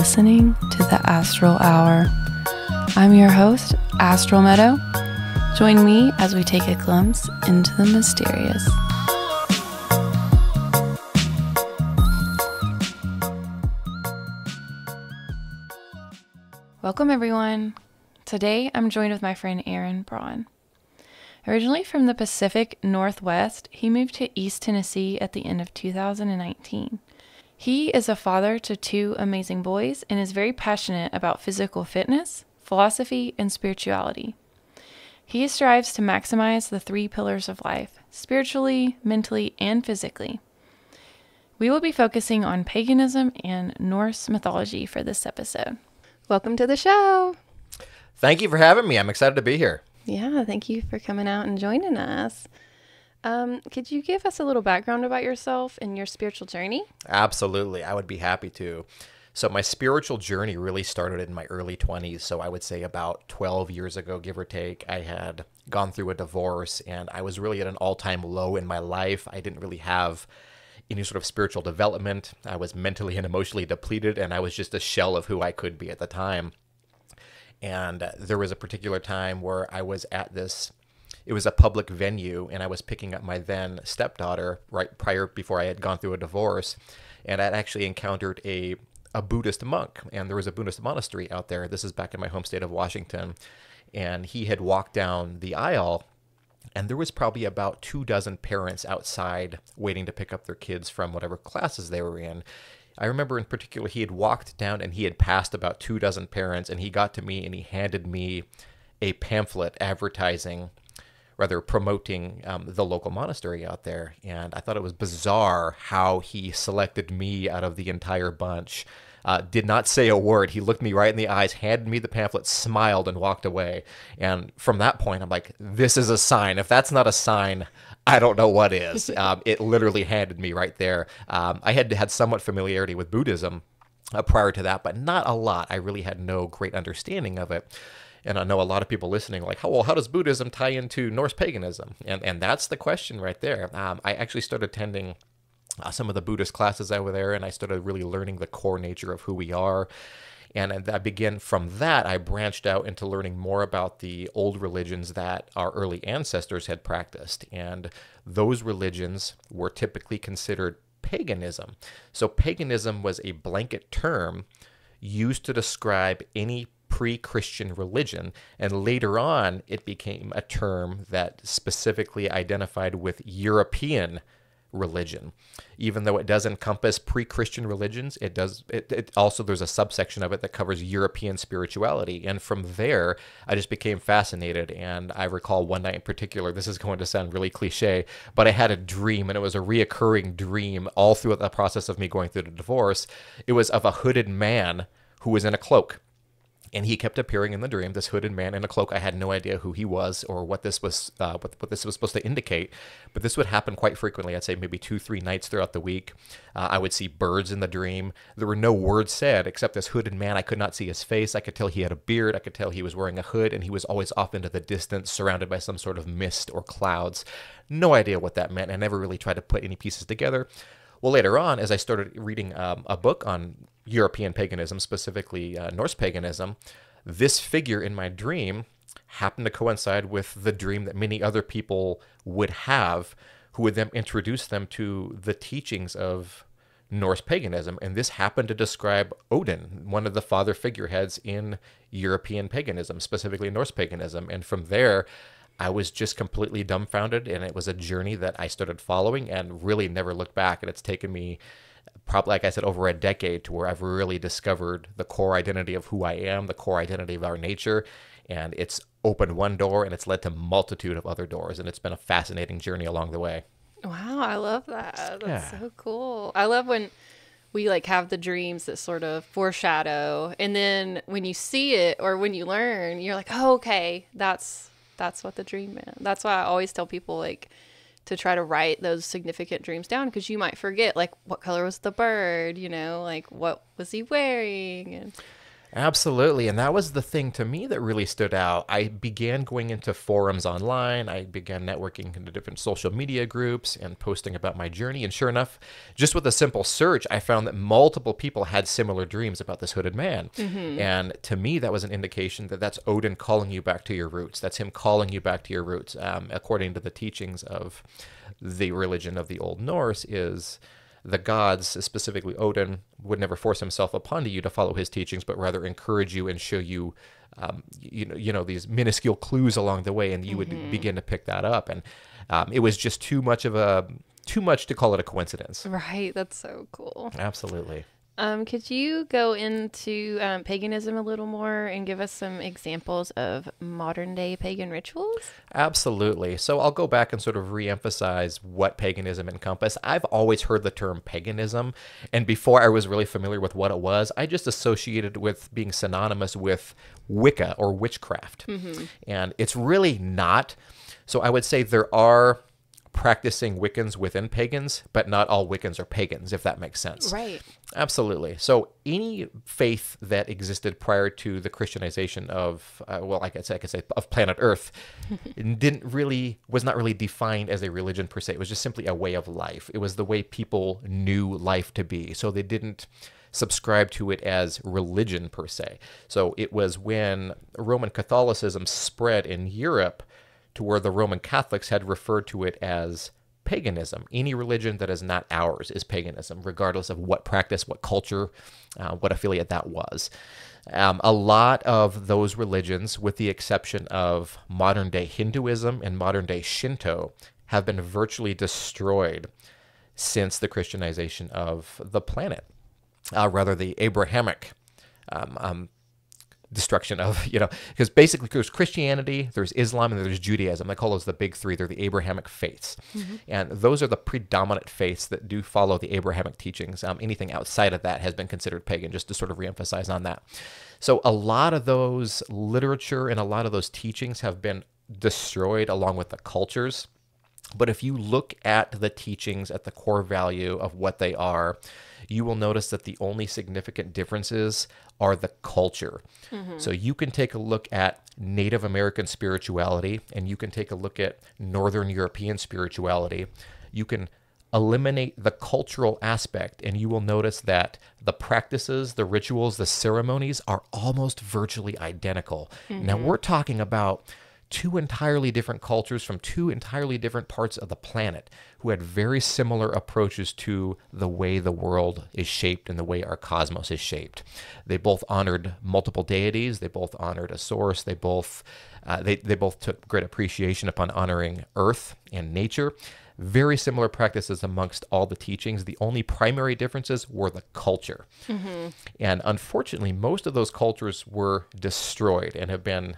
listening to the Astral Hour. I'm your host, Astral Meadow. Join me as we take a glimpse into the mysterious. Welcome everyone. Today I'm joined with my friend Aaron Braun. Originally from the Pacific Northwest, he moved to East Tennessee at the end of 2019. He is a father to two amazing boys and is very passionate about physical fitness, philosophy, and spirituality. He strives to maximize the three pillars of life, spiritually, mentally, and physically. We will be focusing on paganism and Norse mythology for this episode. Welcome to the show. Thank you for having me. I'm excited to be here. Yeah, thank you for coming out and joining us. Could you give us a little background about yourself and your spiritual journey? Absolutely. I would be happy to. So my spiritual journey really started in my early 20s. So I would say about 12 years ago, give or take. I had gone through a divorce and I was really at an all-time low in my life. I didn't really have any sort of spiritual development. I was mentally and emotionally depleted, and I was just a shell of who I could be at the time. And there was a particular time where I was at this, it was a public venue, and I was picking up my then stepdaughter before I had gone through a divorce. And I'd actually encountered a Buddhist monk, and there was a Buddhist monastery out there. This is back in my home state of Washington. And he had walked down the aisle, and there was probably about 24 parents outside waiting to pick up their kids from whatever classes they were in. I remember in particular, he had walked down and he had passed about 24 parents, and he got to me and he handed me a pamphlet promoting the local monastery out there. And I thought it was bizarre how he selected me out of the entire bunch. Did not say a word. He looked me right in the eyes, handed me the pamphlet, smiled, and walked away. And from that point, I'm like, this is a sign. If that's not a sign, I don't know what is. It literally handed me right there. I had somewhat familiarity with Buddhism prior to that, but not a lot. I really had no great understanding of it. And I know a lot of people listening are like, how does Buddhism tie into Norse paganism? And that's the question right there. I actually started attending some of the Buddhist classes over there, and I started really learning the core nature of who we are. And I began from that, I branched out into learning more about the old religions that our early ancestors had practiced. And those religions were typically considered paganism. So paganism was a blanket term used to describe any pre-Christian religion, and later on it became a term that specifically identified with European religion. Even though it does encompass pre-Christian religions, it also, there's a subsection of it that covers European spirituality. And from there, I just became fascinated. And I recall one night in particular, this is going to sound really cliche, but I had a dream, and it was a reoccurring dream all throughout the process of me going through the divorce. It was of a hooded man who was in a cloak. And he kept appearing in the dream, this hooded man in a cloak. I had no idea who he was or what this was what this was supposed to indicate. But this would happen quite frequently. I'd say maybe 2-3 nights throughout the week. I would see birds in the dream. There were no words said except this hooded man. I could not see his face. I could tell he had a beard. I could tell he was wearing a hood, and he was always off into the distance, surrounded by some sort of mist or clouds. No idea what that meant. I never really tried to put any pieces together. Well, later on, as I started reading a book on European paganism, specifically Norse paganism, this figure in my dream happened to coincide with the dream that many other people would have, who would then introduce them to the teachings of Norse paganism. And this happened to describe Odin, one of the father figureheads in European paganism, specifically Norse paganism. And from there, I was just completely dumbfounded, and it was a journey that I started following and really never looked back. And it's taken me probably, like I said, over a decade to where I've really discovered the core identity of who I am, the core identity of our nature. And it's opened one door, and it's led to a multitude of other doors. And it's been a fascinating journey along the way. Wow, I love that. That's so cool. I love when we have the dreams that sort of foreshadow, and then when you see it or when you learn, you're like, oh, okay, that's what the dream meant. That's why I always tell people to try to write those significant dreams down, because you might forget what color was the bird, what was he wearing. And Absolutely. And that was the thing to me that really stood out. I began going into forums online. I began networking into different social media groups and posting about my journey. And sure enough, just with a simple search, I found that multiple people had similar dreams about this hooded man. And to me, that was an indication that that's Odin calling you back to your roots. That's him calling you back to your roots. According to the teachings of the religion of the Old Norse, is the gods, specifically Odin, would never force himself upon you to follow his teachings, but rather encourage you and show you, these minuscule clues along the way, and you would begin to pick that up. And it was just too much to call it a coincidence. Right. That's so cool. Absolutely. Could you go into paganism a little more and give us some examples of modern day pagan rituals? Absolutely. So I'll go back and sort of re-emphasize what paganism encompassed. I've always heard the term paganism, and before I was really familiar with what it was, I just associated it with being synonymous with Wicca or witchcraft. And it's really not. So I would say there are practicing Wiccans within pagans, but not all Wiccans are pagans, if that makes sense. Right. Absolutely. So any faith that existed prior to the Christianization of, I could say of planet Earth, was not really defined as a religion per se. It was just simply a way of life. It was the way people knew life to be. So they didn't subscribe to it as religion per se. So it was when Roman Catholicism spread in Europe to where the Roman Catholics had referred to it as paganism. Any religion that is not ours is paganism, regardless of what practice, what culture, what affiliate that was. A lot of those religions, with the exception of modern-day Hinduism and modern-day Shinto, have been virtually destroyed since the Christianization of the planet. The Abrahamic destruction of, because basically there's Christianity, there's Islam, and there's Judaism. I call those the big three. They're the Abrahamic faiths. And those are the predominant faiths that do follow the Abrahamic teachings. Anything outside of that has been considered pagan, just to sort of reemphasize on that. So a lot of those literature and a lot of those teachings have been destroyed along with the cultures. But if you look at the teachings at the core value of what they are, you will notice that the only significant differences are the culture. So you can take a look at Native American spirituality, and you can take a look at Northern European spirituality. You can eliminate the cultural aspect, and you will notice that the practices, the rituals, the ceremonies are almost virtually identical. Now, we're talking about two entirely different cultures from two entirely different parts of the planet who had very similar approaches to the way the world is shaped and the way our cosmos is shaped. They both honored multiple deities. They both honored a source. They both took great appreciation upon honoring Earth and nature. Very similar practices amongst all the teachings. The only primary differences were the culture. And unfortunately, most of those cultures were destroyed and have been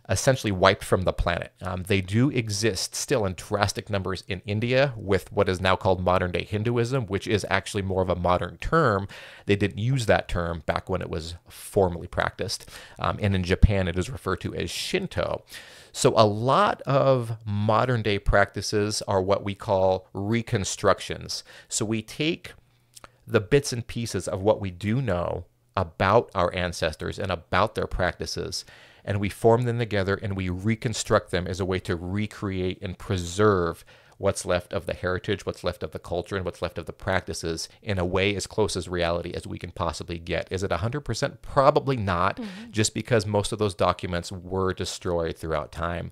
essentially wiped from the planet. They do exist still in drastic numbers in India with what is now called modern-day Hinduism, which is actually more of a modern term. They didn't use that term back when it was formally practiced. And in Japan, it is referred to as Shinto. So a lot of modern-day practices are what we call reconstructions. So we take the bits and pieces of what we do know about our ancestors and about their practices, and we form them together and we reconstruct them as a way to recreate and preserve what's left of the heritage, what's left of the culture, and what's left of the practices in a way as close as reality as we can possibly get. Is it 100%? Probably not, just because most of those documents were destroyed throughout time.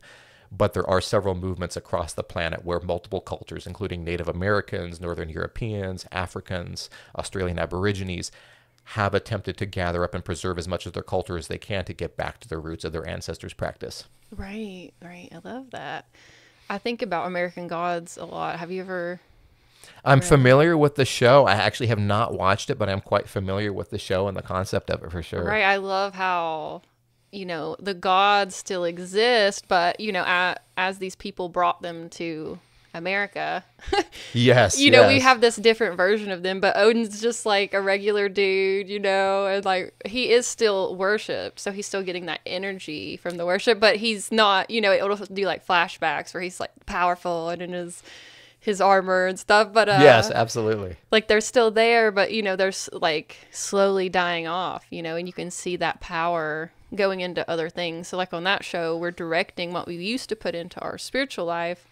But there are several movements across the planet where multiple cultures, including Native Americans, Northern Europeans, Africans, Australian Aborigines, have attempted to gather up and preserve as much of their culture as they can to get back to the roots of their ancestors' practice. Right. I love that. I think about American Gods a lot. Have you ever... I'm familiar with the show. I actually have not watched it, but I'm quite familiar with the show and the concept of it for sure. Right. I love how, the gods still exist, but, as these people brought them to America, yes, we have this different version of them, but Odin's just like a regular dude, and like he is still worshipped, so he's still getting that energy from the worship, but he's not, it'll do like flashbacks where he's like powerful and in his armor and stuff, but Yes, absolutely. like they're still there, but they're like slowly dying off, and you can see that power going into other things. So like on that show, we're directing what we used to put into our spiritual life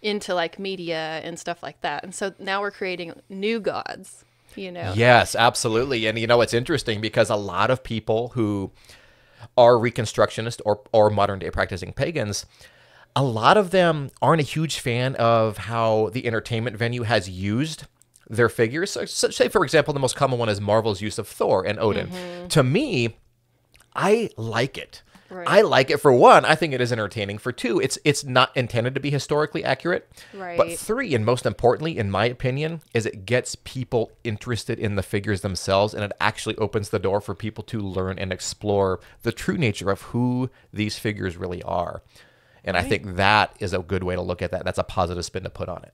into like media and stuff like that. And so now we're creating new gods, Yes, absolutely. And it's interesting because a lot of people who are Reconstructionists or modern day practicing pagans, a lot of them aren't a huge fan of how the entertainment venue has used their figures. So say, for example, the most common one is Marvel's use of Thor and Odin. To me, I like it. Right. I like it for one. I think it is entertaining. For two, it's not intended to be historically accurate. Right. But three, and most importantly, in my opinion, is it gets people interested in the figures themselves, and it actually opens the door for people to learn and explore the true nature of who these figures really are. And I think that is a good way to look at that. That's a positive spin to put on it.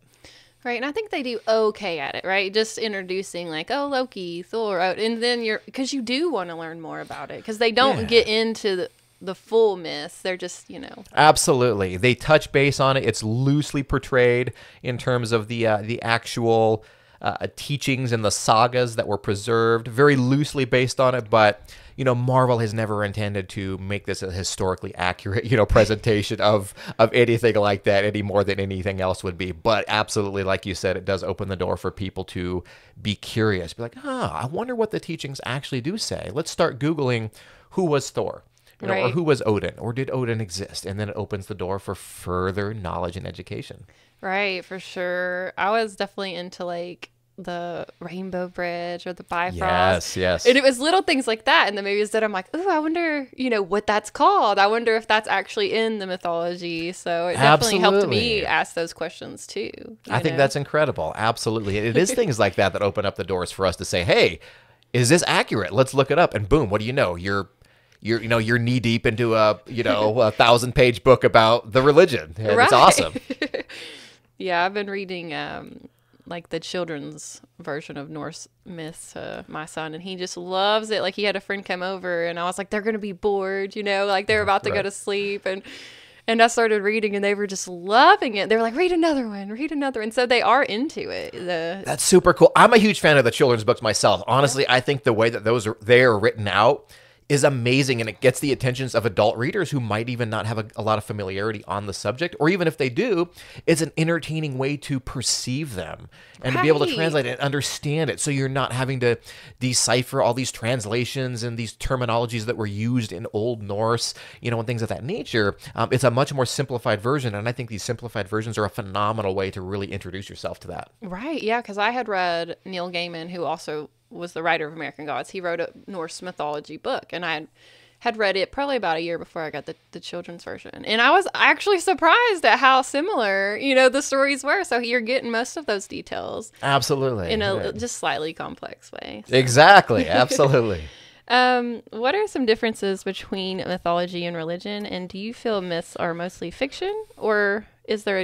Right, and I think they do okay at it, right? Just introducing like, oh, Loki, Thor, and then because you do want to learn more about it, because they don't get into the full myths. They're just, Absolutely. They touch base on it. It's loosely portrayed in terms of the actual teachings and the sagas that were preserved, very loosely based on it, but Marvel has never intended to make this a historically accurate, presentation of anything like that any more than anything else would be. But absolutely, like you said, it does open the door for people to be curious, be like, I wonder what the teachings actually do say. Let's start Googling who was Thor, or who was Odin, or did Odin exist? And then it opens the door for further knowledge and education. Right, for sure. I was definitely into like the Rainbow Bridge or the Bifrost. Yes. And it was little things like that in the movies that I'm like, ooh, I wonder, what that's called. I wonder if that's actually in the mythology. So it definitely helped me ask those questions too. I think that's incredible. Absolutely. It is things like that open up the doors for us to say, hey, is this accurate? Let's look it up. And boom, what do you know? You're knee deep into a 1,000-page book about the religion. And It's awesome. Yeah, I've been reading like the children's version of Norse myths to my son, and he just loves it. Like he had a friend come over, and I was like, they're gonna be bored, like they're about to go to sleep, and I started reading, and they were just loving it. They were like, read another one. So they are into it. That's super cool. I'm a huge fan of the children's books myself. Honestly, I think the way that they're written out is amazing, and it gets the attentions of adult readers who might even not have a lot of familiarity on the subject, or even if they do, it's an entertaining way to perceive them and to be able to translate it and understand it, so you're not having to decipher all these translations and these terminologies that were used in Old Norse, and things of that nature. It's a much more simplified version, and I think these simplified versions are a phenomenal way to really introduce yourself to that. Right, yeah, because I had read Neil Gaiman, who also was the writer of American Gods. He wrote a Norse mythology book, and I had read it probably about a year before I got the children's version. And I was actually surprised at how similar, the stories were. So you're getting most of those details. Absolutely. In a just slightly complex way. So. Exactly. Absolutely. What are some differences between mythology and religion? And do you feel myths are mostly fiction, or is there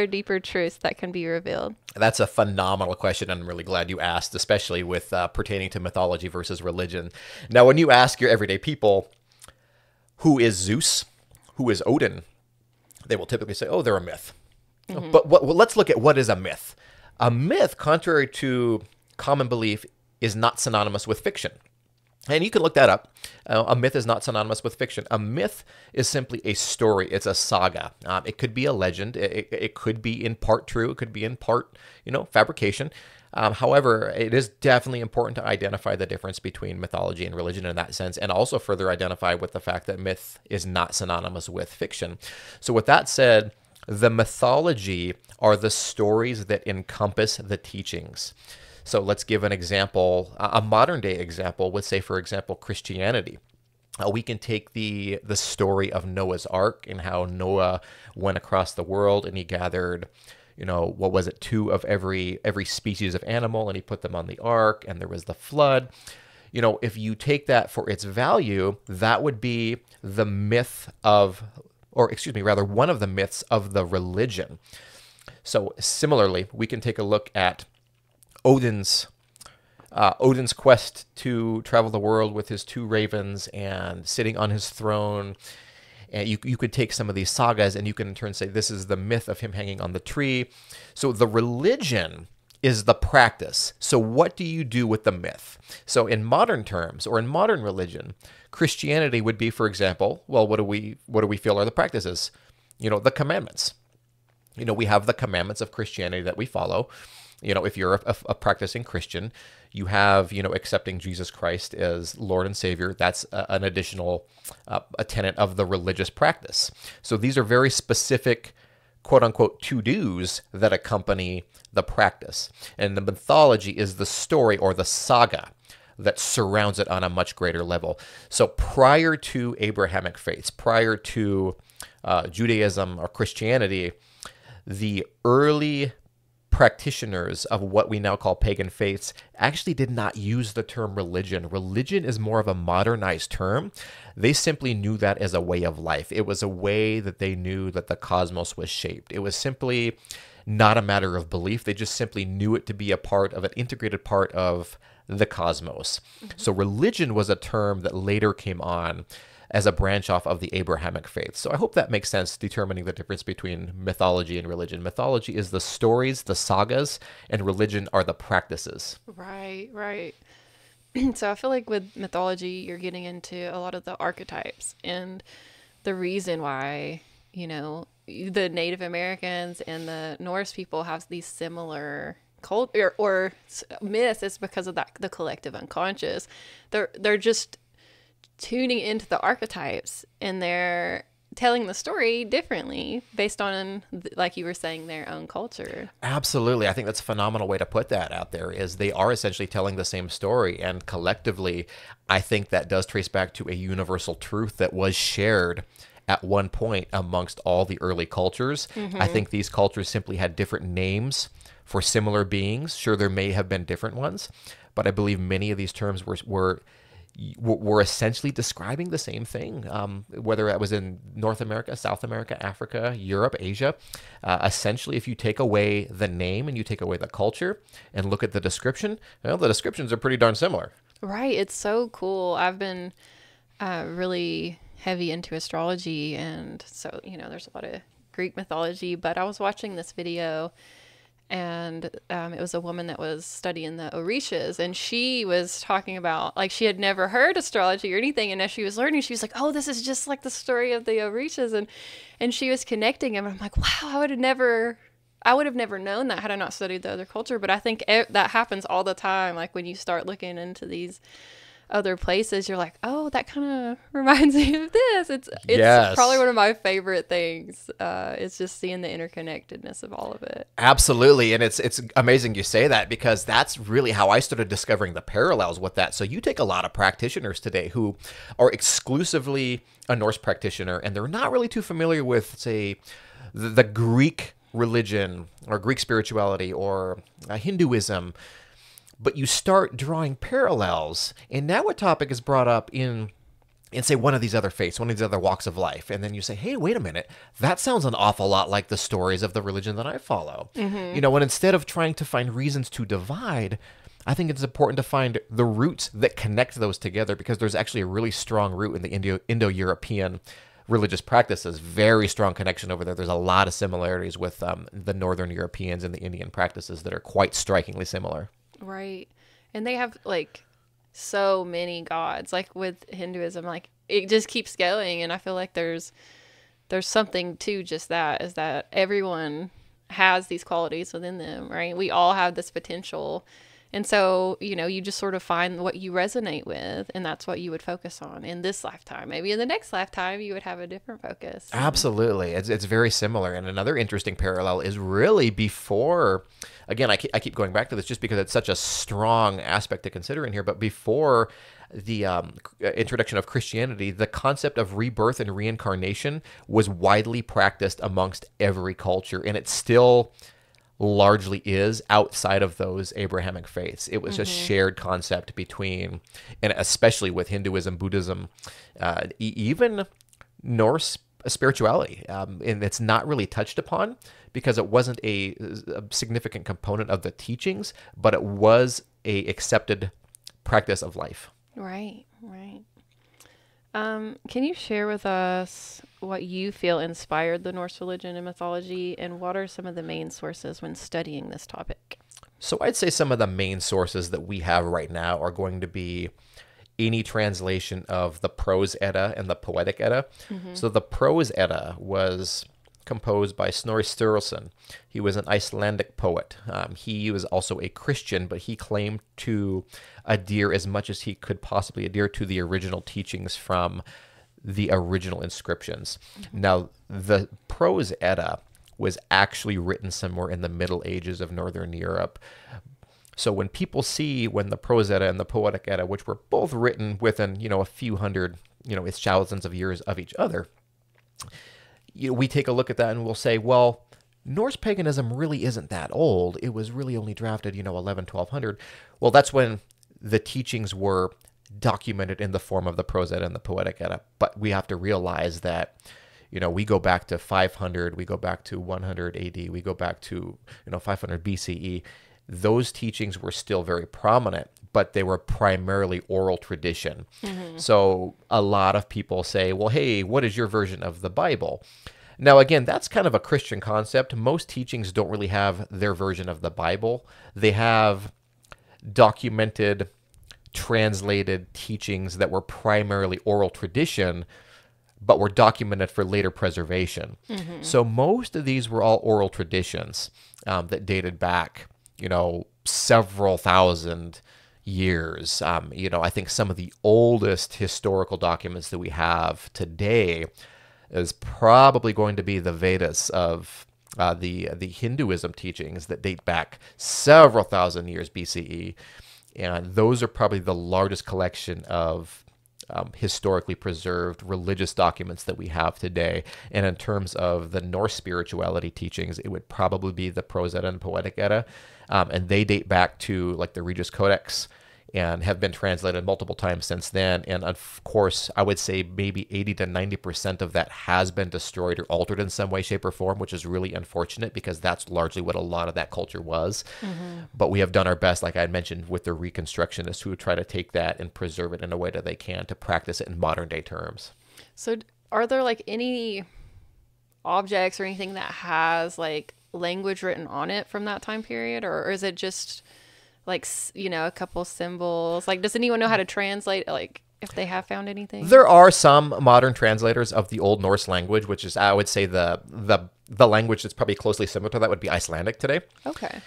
deeper truths that can be revealed? That's a phenomenal question, and I'm really glad you asked, especially with pertaining to mythology versus religion. Now, when you ask your everyday people, who is Zeus, who is Odin, they will typically say, oh, they're a myth. Mm-hmm. But let's look at what is a myth. A myth, contrary to common belief, is not synonymous with fiction. And you can look that up. A myth is not synonymous with fiction. A myth is simply a story. It's a saga. It could be a legend. It could be in part true. It could be in part, fabrication. However, it is definitely important to identify the difference between mythology and religion in that sense, and also further identify with the fact that myth is not synonymous with fiction. So with that said, the mythology are the stories that encompass the teachings. So let's give an example, a modern day example would say, for example, Christianity. We can take the story of Noah's Ark and how Noah went across the world and he gathered, what was it, 2 of every species of animal, and he put them on the ark, and there was the flood. If you take that for its value, that would be the myth of, or excuse me, rather one of the myths of the religion. So similarly, we can take a look at Odin's quest to travel the world with his 2 ravens and sitting on his throne, And you could take some of these sagas and you can in turn say this is the myth of him hanging on the tree. So the religion is the practice. So what do you do with the myth? So in modern terms, or in modern religion, Christianity would be, for example, well, what do we feel are the practices? The commandments. We have the commandments of Christianity that we follow. If you're a practicing Christian, you have, accepting Jesus Christ as Lord and Savior. That's an additional a tenet of the religious practice. So these are very specific, quote unquote, to-dos that accompany the practice. And the mythology is the story or the saga that surrounds it on a much greater level. So prior to Abrahamic faiths, prior to Judaism or Christianity, the early practitioners of what we now call pagan faiths actually did not use the term religion. Religion is more of a modernized term. They simply knew that as a way of life. It was a way that they knew that the cosmos was shaped. It was simply not a matter of belief. They just simply knew it to be an integrated part of the cosmos. So religion was a term that later came on as a branch off of the Abrahamic faith. So I hope that makes sense, determining the difference between mythology and religion. Mythology is the stories, the sagas, and religion are the practices. Right, right. So I feel like with mythology, you're getting into a lot of the archetypes and the reason why, the Native Americans and the Norse people have these similar culture or myths is because of the collective unconscious. They're just tuning into the archetypes and they're telling the story differently based on, like you were saying, their own culture. Absolutely. I think that's a phenomenal way to put that out there, is they are essentially telling the same story. And collectively, I think that does trace back to a universal truth that was shared at one point amongst all the early cultures. I think these cultures simply had different names for similar beings. Sure, there may have been different ones, but I believe many of these terms were essentially describing the same thing, whether it was in North America, South America, Africa, Europe, Asia. Essentially, if you take away the name and you take away the culture and look at the description, the descriptions are pretty darn similar. Right. It's so cool. I've been really heavy into astrology, and so, there's a lot of Greek mythology, but I was watching this video and it was a woman that was studying the Orishas, and she was talking about, like, she had never heard astrology or anything, and as she was learning, she was like, oh, this is just like the story of the Orishas, and she was connecting them, and I'm like, wow, I would have never known that had I not studied the other culture. But I think that happens all the time. Like when you start looking into these other places, you're like, oh, that kind of reminds me of this. It's Yes. probably one of my favorite things. It's just seeing the interconnectedness of all of it. Absolutely. And it's amazing you say that, because that's really how I started discovering the parallels with that. So you take a lot of practitioners today who are exclusively a Norse practitioner, and they're not really too familiar with, say, the Greek religion or Greek spirituality or Hinduism. But you start drawing parallels, and now a topic is brought up in say, one of these other faiths, one of these other walks of life, and then you say, hey, wait a minute, that sounds an awful lot like the stories of the religion that I follow. And instead of trying to find reasons to divide, I think it's important to find the roots that connect those together, because there's actually a really strong root in the Indo-European religious practices. Very strong connection over there. There's a lot of similarities with the Northern Europeans and the Indian practices that are quite strikingly similar. Right. And they have like so many gods, like with Hinduism, like it just keeps going. And I feel like there's something to just that, is that everyone has these qualities within them, right? We all have this potential. And so, you just sort of find what you resonate with, and that's what you would focus on in this lifetime. Maybe in the next lifetime, you would have a different focus. Absolutely. It's very similar. And another interesting parallel is really before, again, I keep going back to this just because it's such a strong aspect to consider in here, but before the introduction of Christianity, the concept of rebirth and reincarnation was widely practiced amongst every culture, and it still largely is outside of those Abrahamic faiths. It was a shared concept between, and especially with Hinduism, Buddhism, even Norse spirituality. And it's not really touched upon because it wasn't a significant component of the teachings, but it was a accepted practice of life. Right, right. Can you share with us what you feel inspired the Norse religion and mythology, and what are some of the main sources when studying this topic? So I'd say some of the main sources that we have right now are going to be any translation of the Prose Edda and the Poetic Edda. So the Prose Edda was composed by Snorri Sturluson. He was an Icelandic poet. He was also a Christian, but he claimed to adhere as much as he could possibly adhere to the original teachings from the original inscriptions. Now, the Prose Edda was actually written somewhere in the Middle Ages of Northern Europe. So when people see when the Prose Edda and the Poetic Edda, which were both written within, a few hundred, it's thousands of years of each other, we take a look at that and we'll say, well, Norse paganism really isn't that old. It was really only drafted, 1200. Well, that's when the teachings were documented in the form of the Prose Edda and the Poetic Edda. But we have to realize that, we go back to 500, we go back to 100 AD, we go back to, 500 BCE. Those teachings were still very prominent, but they were primarily oral tradition. So a lot of people say, well, hey, what is your version of the Bible? Now, again, that's kind of a Christian concept. Most teachings don't really have their version of the Bible. They have documented, translated teachings that were primarily oral tradition, but were documented for later preservation. So most of these were all oral traditions that dated back, several thousand years. I think some of the oldest historical documents that we have today is probably going to be the Vedas of the Hinduism teachings that date back several thousand years BCE. And those are probably the largest collection of historically preserved religious documents that we have today. And in terms of the Norse spirituality teachings, it would probably be the Prose Edda and Poetic Edda. And they date back to like the Regis Codex and have been translated multiple times since then. And of course, I would say maybe 80 to 90% of that has been destroyed or altered in some way, shape, or form, which is really unfortunate because that's largely what a lot of that culture was. But we have done our best, like I had mentioned, with the Reconstructionists who try to take that and preserve it in a way that they can to practice it in modern day terms. So are there like any objects or anything that has like language written on it from that time period, or is it just like, a couple symbols? Like, does anyone know how to translate, like, if they have found anything? There are some modern translators of the Old Norse language, which is, I would say, the language that's probably closely similar to that would be Icelandic today. Okay.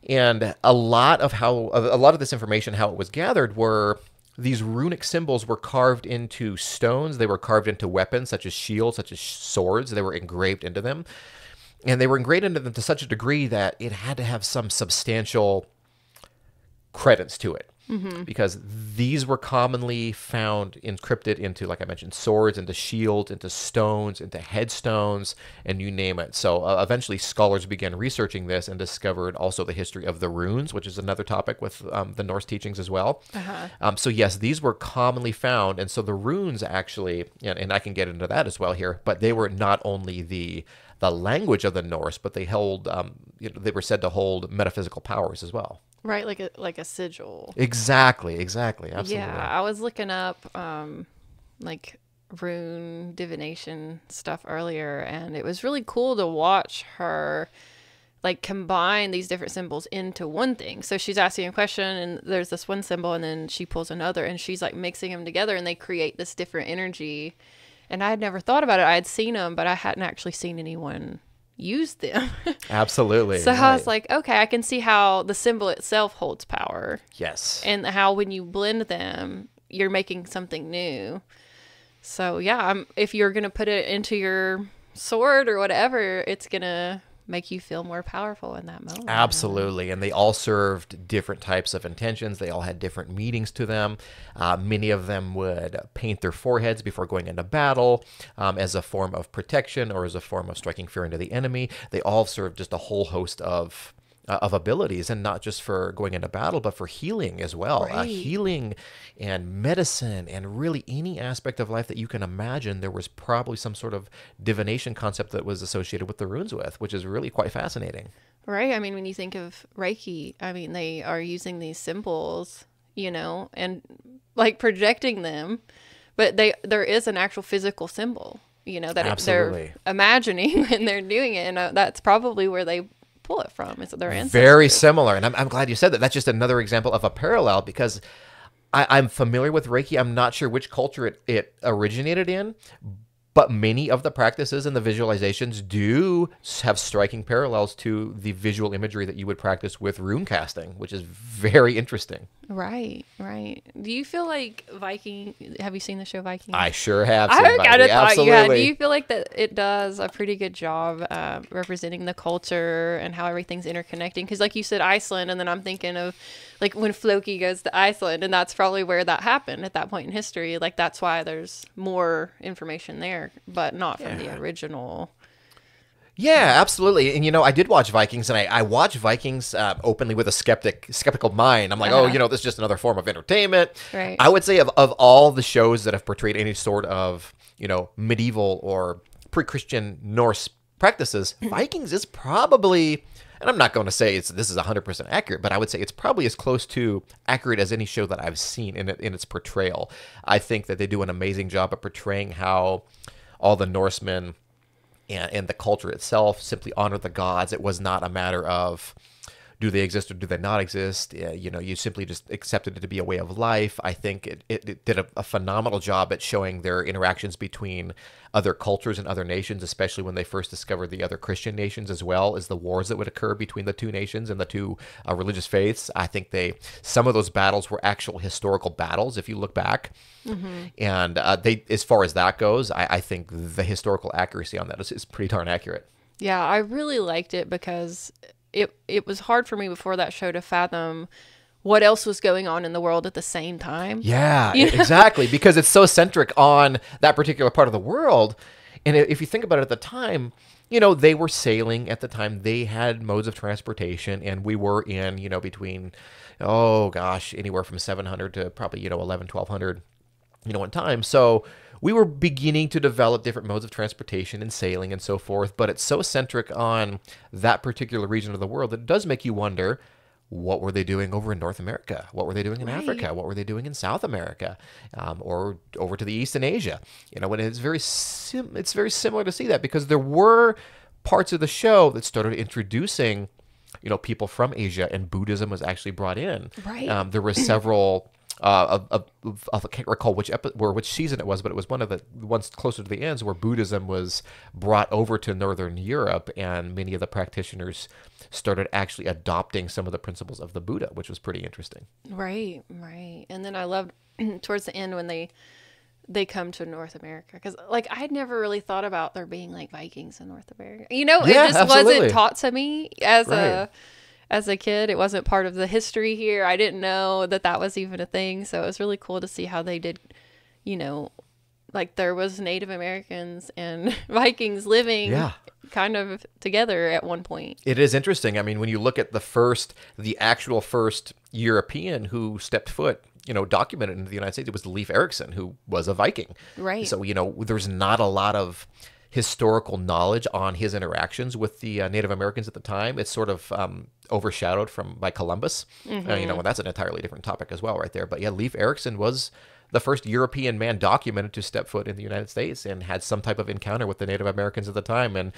And a lot of this information, how it was gathered, were these runic symbols were carved into stones. They were carved into weapons, such as shields, such as swords. They were engraved into them. And they were engraved into them to such a degree that it had to have some substantial credence to it, because these were commonly found encrypted into, like I mentioned, swords, into shields, into stones, into headstones, and you name it. So eventually scholars began researching this and discovered also the history of the runes, which is another topic with the Norse teachings as well. So yes, these were commonly found. And so the runes actually, and I can get into that as well here, but they were not only the language of the Norse, but they held, they were said to hold metaphysical powers as well. Right, like a sigil. Exactly, absolutely. Yeah, I was looking up like rune divination stuff earlier, and it was really cool to watch her like combine these different symbols into one thing. So she's asking a question, and there's this one symbol, and then she pulls another, and she's like mixing them together, and they create this different energy. And I had never thought about it. I had seen them, but I hadn't actually seen anyone use them. Absolutely. So I was like, okay, I can see how the symbol itself holds power. Yes. And how when you blend them, you're making something new. So yeah, if you're going to put it into your sword or whatever, it's going to make you feel more powerful in that moment. Absolutely. And they all served different types of intentions. They all had different meanings to them. Many of them would paint their foreheads before going into battle as a form of protection or as a form of striking fear into the enemy. They all served just a whole host of abilities, and not just for going into battle, but for healing as well. Right. Healing and medicine and really any aspect of life that you can imagine, there was probably some sort of divination concept that was associated with the runes with, which is really quite fascinating. Right. I mean, when you think of Reiki, I mean, they are using these symbols, and like projecting them, but there is an actual physical symbol, you know, that Absolutely. they're imagining when they're doing it, and that's probably where they pull it from. It's their ancestors. Very similar. And I'm glad you said that. That's just another example of a parallel, because I'm familiar with Reiki. I'm not sure which culture it originated in, but many of the practices and the visualizations do have striking parallels to the visual imagery that you would practice with rune casting, which is very interesting. Right, right. Do you feel like have you seen the show Vikings? I sure have seen I kind of Viking. thought you had. Do Absolutely. you feel like that it does a pretty good job representing the culture and how everything's interconnecting? Because like you said, Iceland, and then I'm thinking of like when Floki goes to Iceland, and that's probably where that happened at that point in history. Like that's why there's more information there, but not from the original. Yeah, absolutely. And, you know, I did watch Vikings, and I watch Vikings openly with a skeptical mind. I'm like, oh, you know, this is just another form of entertainment. Right. I would say of all the shows that have portrayed any sort of, you know, medieval or pre-Christian Norse practices, Vikings is probably, and I'm not going to say this is 100% accurate, but I would say it's probably as close to accurate as any show that I've seen in its portrayal. I think that they do an amazing job at portraying how all the Norsemen and the culture itself simply honor the gods. It was not a matter of do they exist or do they not exist. You know, you simply just accepted it to be a way of life. I think it did a phenomenal job at showing their interactions between other cultures and other nations, especially when they first discovered the other Christian nations, as well as the wars that would occur between the two nations and the two religious faiths. I think some of those battles were actual historical battles, if you look back. And as far as that goes, I think the historical accuracy on that is pretty darn accurate. Yeah, I really liked it because it was hard for me before that show to fathom what else was going on in the world at the same time. Yeah, exactly, because it's so centric on that particular part of the world. And if you think about it at the time, you know, they were sailing at the time. They had modes of transportation, and we were in, you know, between, oh gosh, anywhere from 700 to probably, you know, 1200, you know, in time. So we were beginning to develop different modes of transportation and sailing and so forth, but it's so centric on that particular region of the world that it does make you wonder, what were they doing over in North America? What were they doing in Africa? What were they doing in South America, or over to the East in Asia? You know, and it's very similar to see that, because there were parts of the show that started introducing, you know, people from Asia, and Buddhism was actually brought in. Right. There were several. I can't recall which season it was, but it was one of the ones closer to the ends where Buddhism was brought over to Northern Europe, and many of the practitioners started actually adopting some of the principles of the Buddha, which was pretty interesting. Right, right. And then I loved towards the end when they come to North America, because like I'd never really thought about there being like Vikings in North America. You know, Yeah, it just absolutely. wasn't taught to me as Right. as a kid. It wasn't part of the history here. I didn't know that was even a thing. So it was really cool to see how they did, you know, like there was Native Americans and Vikings living kind of together at one point. It is interesting. I mean, when you look at the actual first European who stepped foot, you know, documented into the United States, it was Leif Erikson, who was a Viking. Right. So, you know, there's not a lot of historical knowledge on his interactions with the Native Americans at the time. It's sort of overshadowed by Columbus. You know, and that's an entirely different topic as well right there. But yeah, Leif Erikson was the first European man documented to step foot in the United States and had some type of encounter with the Native Americans at the time. And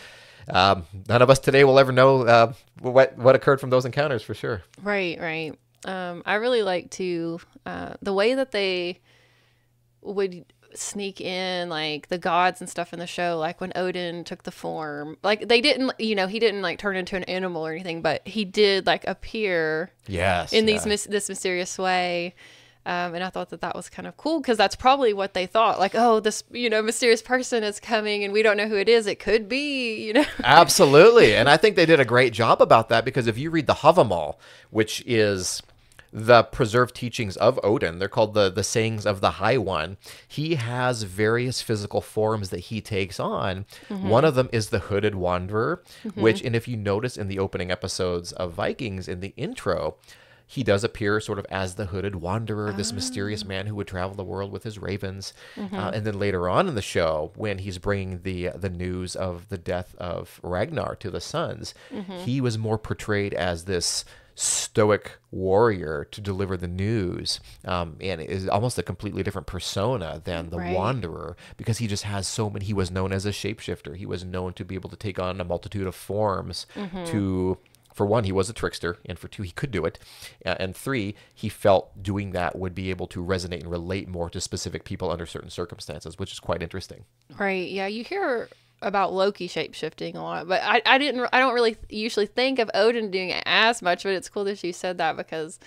none of us today will ever know what occurred from those encounters, for sure. Right, right. I really like the way that they would sneak in like the gods and stuff in the show, like when Odin took the form, like they didn't, you know, he didn't like turn into an animal or anything, but he did like appear in this mysterious way. And I thought that was kind of cool, because that's probably what they thought, like, oh, this, you know, mysterious person is coming and we don't know who it is. It could be, you know. Absolutely. And I think they did a great job about that, because if you read the Havamal, which is the preserved teachings of Odin, they're called the sayings of the High One. He has various physical forms that he takes on. One of them is the Hooded Wanderer, which, and if you notice in the opening episodes of Vikings, in the intro, he does appear sort of as the Hooded Wanderer, this mysterious man who would travel the world with his ravens. And then later on in the show, when he's bringing the news of the death of Ragnar to the sons, he was more portrayed as this stoic warrior to deliver the news, and is almost a completely different persona than the wanderer, because he just has so many. He was known as a shapeshifter. He was known to be able to take on a multitude of forms. For one, he was a trickster, and for two, he could do it, and three, he felt doing that would be able to resonate and relate more to specific people under certain circumstances, which is quite interesting. Right. Yeah, you hear about Loki shapeshifting a lot, but I don't really usually think of Odin doing it as much, but it's cool that you said that, because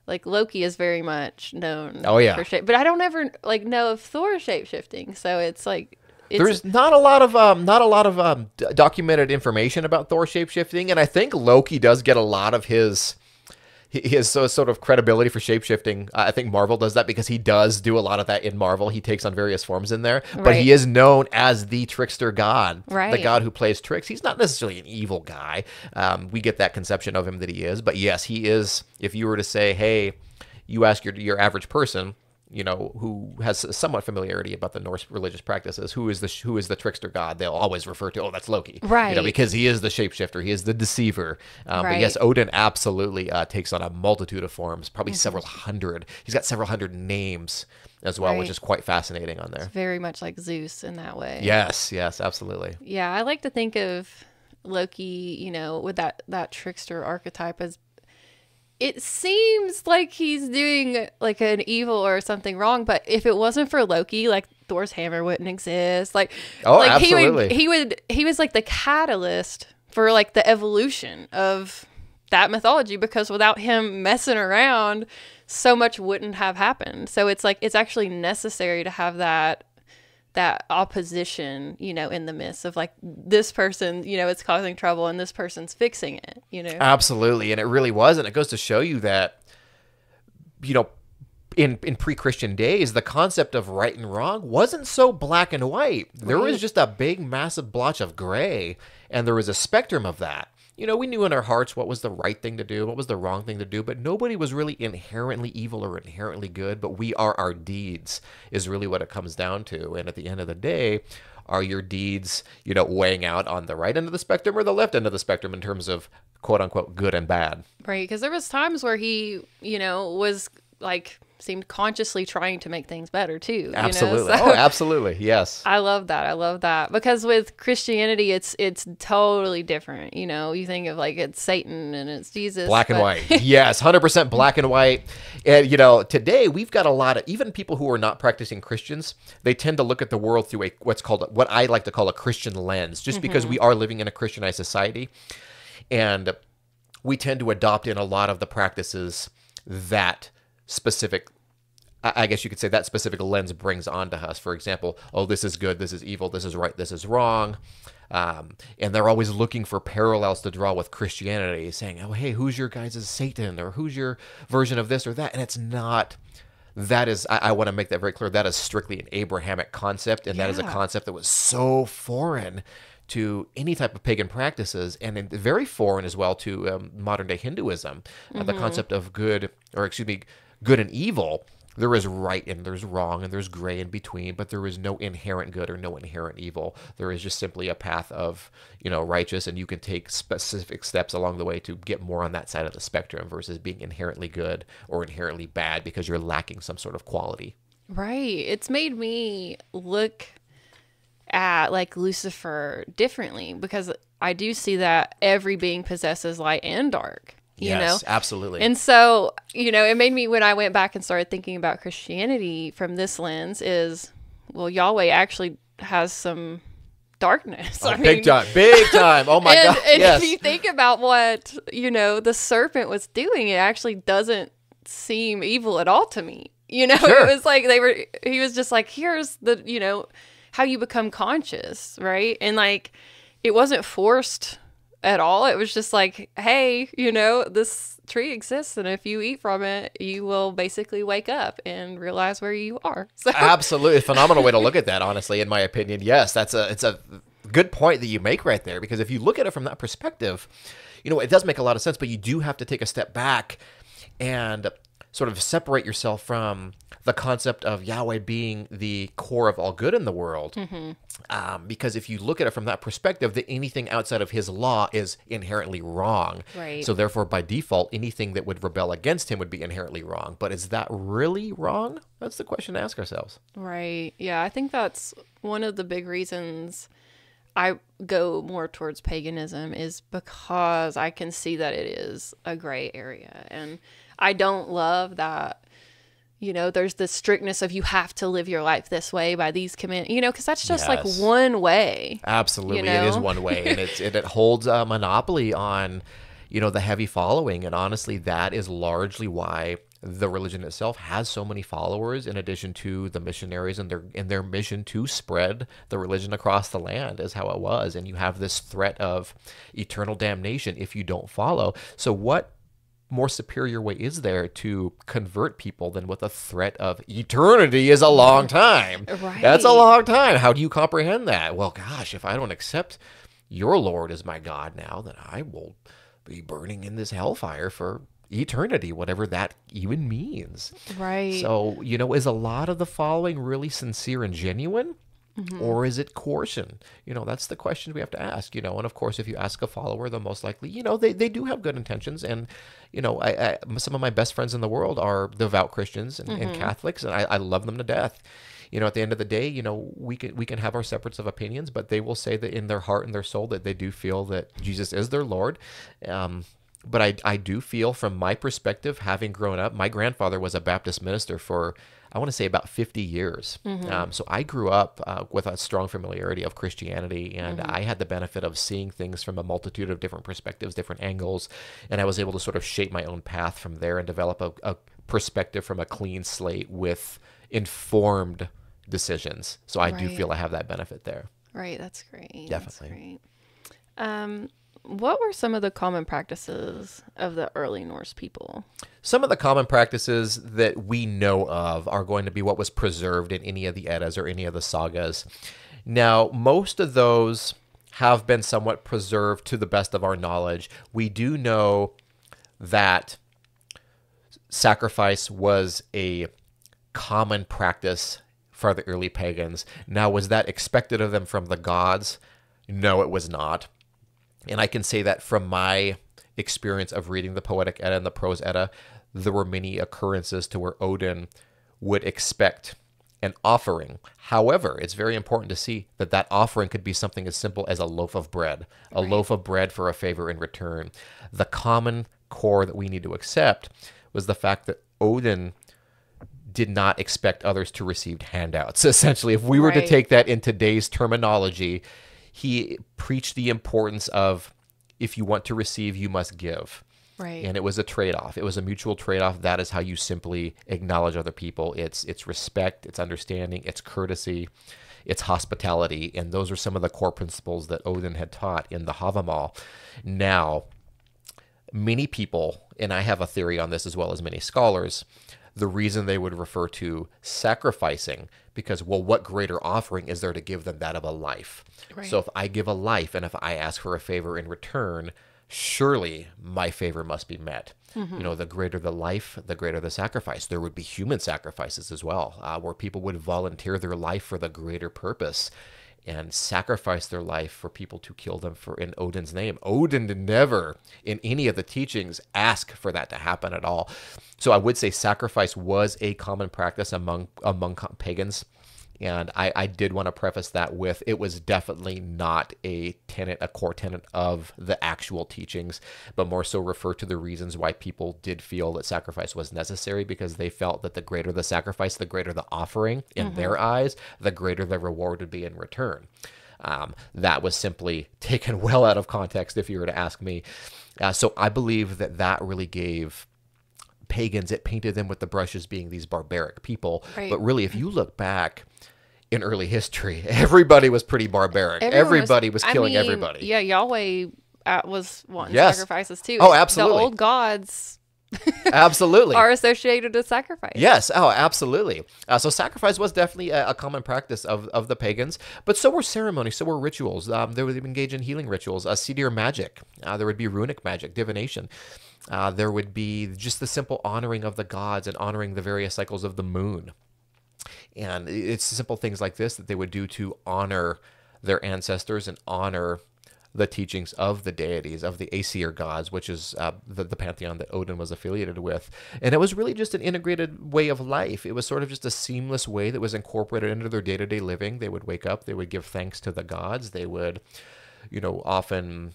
like Loki is very much known for shape, but I don't ever like know of Thor shapeshifting, so it's like there's not a lot of documented information about Thor shapeshifting, and I think Loki does get a lot of his sort of credibility for shapeshifting. I think Marvel does that because he does do a lot of that in Marvel. He takes on various forms in there, but he is known as the trickster god, the god who plays tricks. He's not necessarily an evil guy. We get that conception of him that he is, but yes, he is. If you were to say, hey, you ask your average person, you know, who has somewhat familiarity about the Norse religious practices, who is the trickster god, they'll always refer to, oh, that's Loki, right? You know, because he is the shapeshifter, he is the deceiver. But yes, Odin absolutely takes on a multitude of forms, probably several hundred. He's got several hundred names as well, which is quite fascinating on there. It's very much like Zeus in that way. Yes, absolutely. Yeah, I like to think of Loki, you know, with that trickster archetype as, it seems like he's doing like an evil or something wrong, but if it wasn't for Loki, like Thor's hammer wouldn't exist. Like, absolutely. He was like the catalyst for like the evolution of that mythology, because without him messing around, so much wouldn't have happened. So it's like, it's actually necessary to have that opposition, you know, in the midst of like this person, you know, it's causing trouble and this person's fixing it, you know. Absolutely. And it really was. And it goes to show you that, you know, in pre-Christian days, the concept of right and wrong wasn't so black and white. There was just a big, massive blotch of gray, and there was a spectrum of that. You know, we knew in our hearts what was the right thing to do, what was the wrong thing to do, but nobody was really inherently evil or inherently good, but we are our deeds is really what it comes down to. And at the end of the day, are your deeds, you know, weighing out on the right end of the spectrum or the left end of the spectrum in terms of quote unquote good and bad? Right. Because there was times where he, you know, was like, seemed consciously trying to make things better too. Absolutely. You know? So, absolutely. Yes. I love that. Because with Christianity, it's totally different. You know, you think of like it's Satan and it's Jesus. Black and white. Yes. 100% black and white. And, you know, today we've got a lot of, even people who are not practicing Christians, they tend to look at the world through what I like to call a Christian lens, just because we are living in a Christianized society. And we tend to adopt in a lot of the practices that specific, I guess you could say, that specific lens brings onto us. For example, oh, this is good, this is evil, this is right, this is wrong. And they're always looking for parallels to draw with Christianity, saying, oh, hey, who's your guys' Satan, or who's your version of this or that? And it's not. That is, I want to make that very clear, that is strictly an Abrahamic concept, and that is a concept that was so foreign to any type of pagan practices, and very foreign as well to modern-day Hinduism. The concept of good and evil. There is right and there's wrong and there's gray in between, but there is no inherent good or no inherent evil. There is just simply a path of, you know, righteous, and you can take specific steps along the way to get more on that side of the spectrum versus being inherently good or inherently bad because you're lacking some sort of quality. Right. It's made me look at like Lucifer differently, because I do see that every being possesses light and dark. You know? Absolutely. And so, you know, it made me, when I went back and started thinking about Christianity from this lens, is, well, Yahweh actually has some darkness. Oh, big time. Oh my God. And if you think about what, you know, the serpent was doing, it actually doesn't seem evil at all to me. You know, It was like he was just like, here's the, you know, how you become conscious, right? And like, it wasn't forced at all. It was just like, hey, you know, this tree exists, and if you eat from it, you will basically wake up and realize where you are. So. Absolutely. A phenomenal way to look at that, honestly, in my opinion. Yes, it's a good point that you make right there, because if you look at it from that perspective, you know, it does make a lot of sense, but you do have to take a step back and sort of separate yourself from the concept of Yahweh being the core of all good in the world. Because if you look at it from that perspective, that anything outside of his law is inherently wrong. Right. So therefore, by default, anything that would rebel against him would be inherently wrong. But is that really wrong? That's the question to ask ourselves. Right. Yeah, I think that's one of the big reasons I go more towards paganism, is because I can see that it is a gray area. And I don't love that, there's this strictness of you have to live your life this way by these commandments, because that's just like one way. Absolutely. It is one way. And it holds a monopoly on, the heavy following. And honestly, that is largely why the religion itself has so many followers, in addition to the missionaries and their mission to spread the religion across the land, is how it was. And you have this threat of eternal damnation if you don't follow. So what more superior way is there to convert people than with a threat of eternity is a long time? Right. That's a long time. How do you comprehend that? Well, gosh, if I don't accept your Lord as my God now, then I will be burning in this hellfire for eternity, whatever that even means. Right. So, is a lot of the following really sincere and genuine? Or is it coercion? That's the question we have to ask, and of course, if you ask a follower, they'll most likely, they do have good intentions. And, I some of my best friends in the world are devout Christians and Catholics, and I love them to death. At the end of the day, we can have our separates of opinions, but they will say that in their heart and their soul that they do feel that Jesus is their Lord. But I do feel, from my perspective, having grown up, my grandfather was a Baptist minister for, I want to say, about 50 years. So I grew up with a strong familiarity of Christianity, and I had the benefit of seeing things from a multitude of different perspectives, different angles, and I was able to sort of shape my own path from there and develop a perspective from a clean slate with informed decisions. So I do feel I have that benefit there. Right, that's great. Definitely. That's great. What were some of the common practices of the early Norse people? Some of the common practices that we know of are going to be what was preserved in any of the Eddas or any of the sagas. Now, most of those have been somewhat preserved to the best of our knowledge. We do know that sacrifice was a common practice for the early pagans. Now, was that expected of them from the gods? No, it was not. And I can say that from my experience of reading the Poetic Edda and the Prose Edda, there were many occurrences to where Odin would expect an offering. However, it's very important to see that that offering could be something as simple as a loaf of bread, a loaf of bread for a favor in return. The common core that we need to accept was the fact that Odin did not expect others to receive handouts. Essentially, if we were to take that in today's terminology, he preached the importance of, if you want to receive, you must give. Right. And it was a trade-off. It was a mutual trade-off. That is how you simply acknowledge other people. It's respect, it's understanding, it's courtesy, it's hospitality. And those are some of the core principles that Odin had taught in the Havamal. Now, many people, and I have a theory on this as well as many scholars, the reason they would refer to sacrificing, because, well, what greater offering is there to give than that of a life? Right. So if I give a life and if I ask for a favor in return, surely my favor must be met. The greater the life, the greater the sacrifice. There would be human sacrifices as well, where people would volunteer their life for the greater purpose and sacrifice their life for people to kill them in Odin's name. Odin did never, in any of the teachings, ask for that to happen at all. So I would say sacrifice was a common practice among pagans. And I did want to preface that with, it was definitely not a core tenet of the actual teachings, but more so refer to the reasons why people did feel that sacrifice was necessary, because they felt that the greater the sacrifice, the greater the offering in their eyes, the greater the reward would be in return. That was simply taken well out of context, if you were to ask me. So I believe that really gave pagans, it painted them with the brush as being these barbaric people. Right. But really, if you look back in early history, everybody was pretty barbaric. Everybody was killing everybody. Yeah, Yahweh was wanting sacrifices too. Oh, absolutely. The old gods Absolutely. are associated with sacrifice. Yes. Oh, absolutely. So sacrifice was definitely a common practice of the pagans, but so were ceremonies, so were rituals. They would engage in healing rituals, seer magic. There would be runic magic, divination. There would be just the simple honoring of the gods and honoring the various cycles of the moon. And it's simple things like this that they would do to honor their ancestors and honor the teachings of the deities, of the Aesir gods, which is the pantheon that Odin was affiliated with. And it was really just an integrated way of life. It was sort of just a seamless way that was incorporated into their day-to-day living. They would wake up, they would give thanks to the gods. They would, often,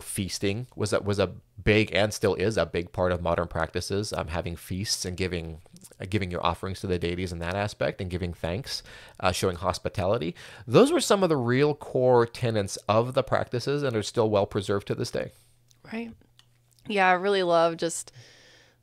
feasting was a big, and still is a big part of modern practices. Having feasts and giving your offerings to the deities in that aspect, and giving thanks, showing hospitality. Those were some of the real core tenets of the practices, and are still well preserved to this day. Right. Yeah, I really love just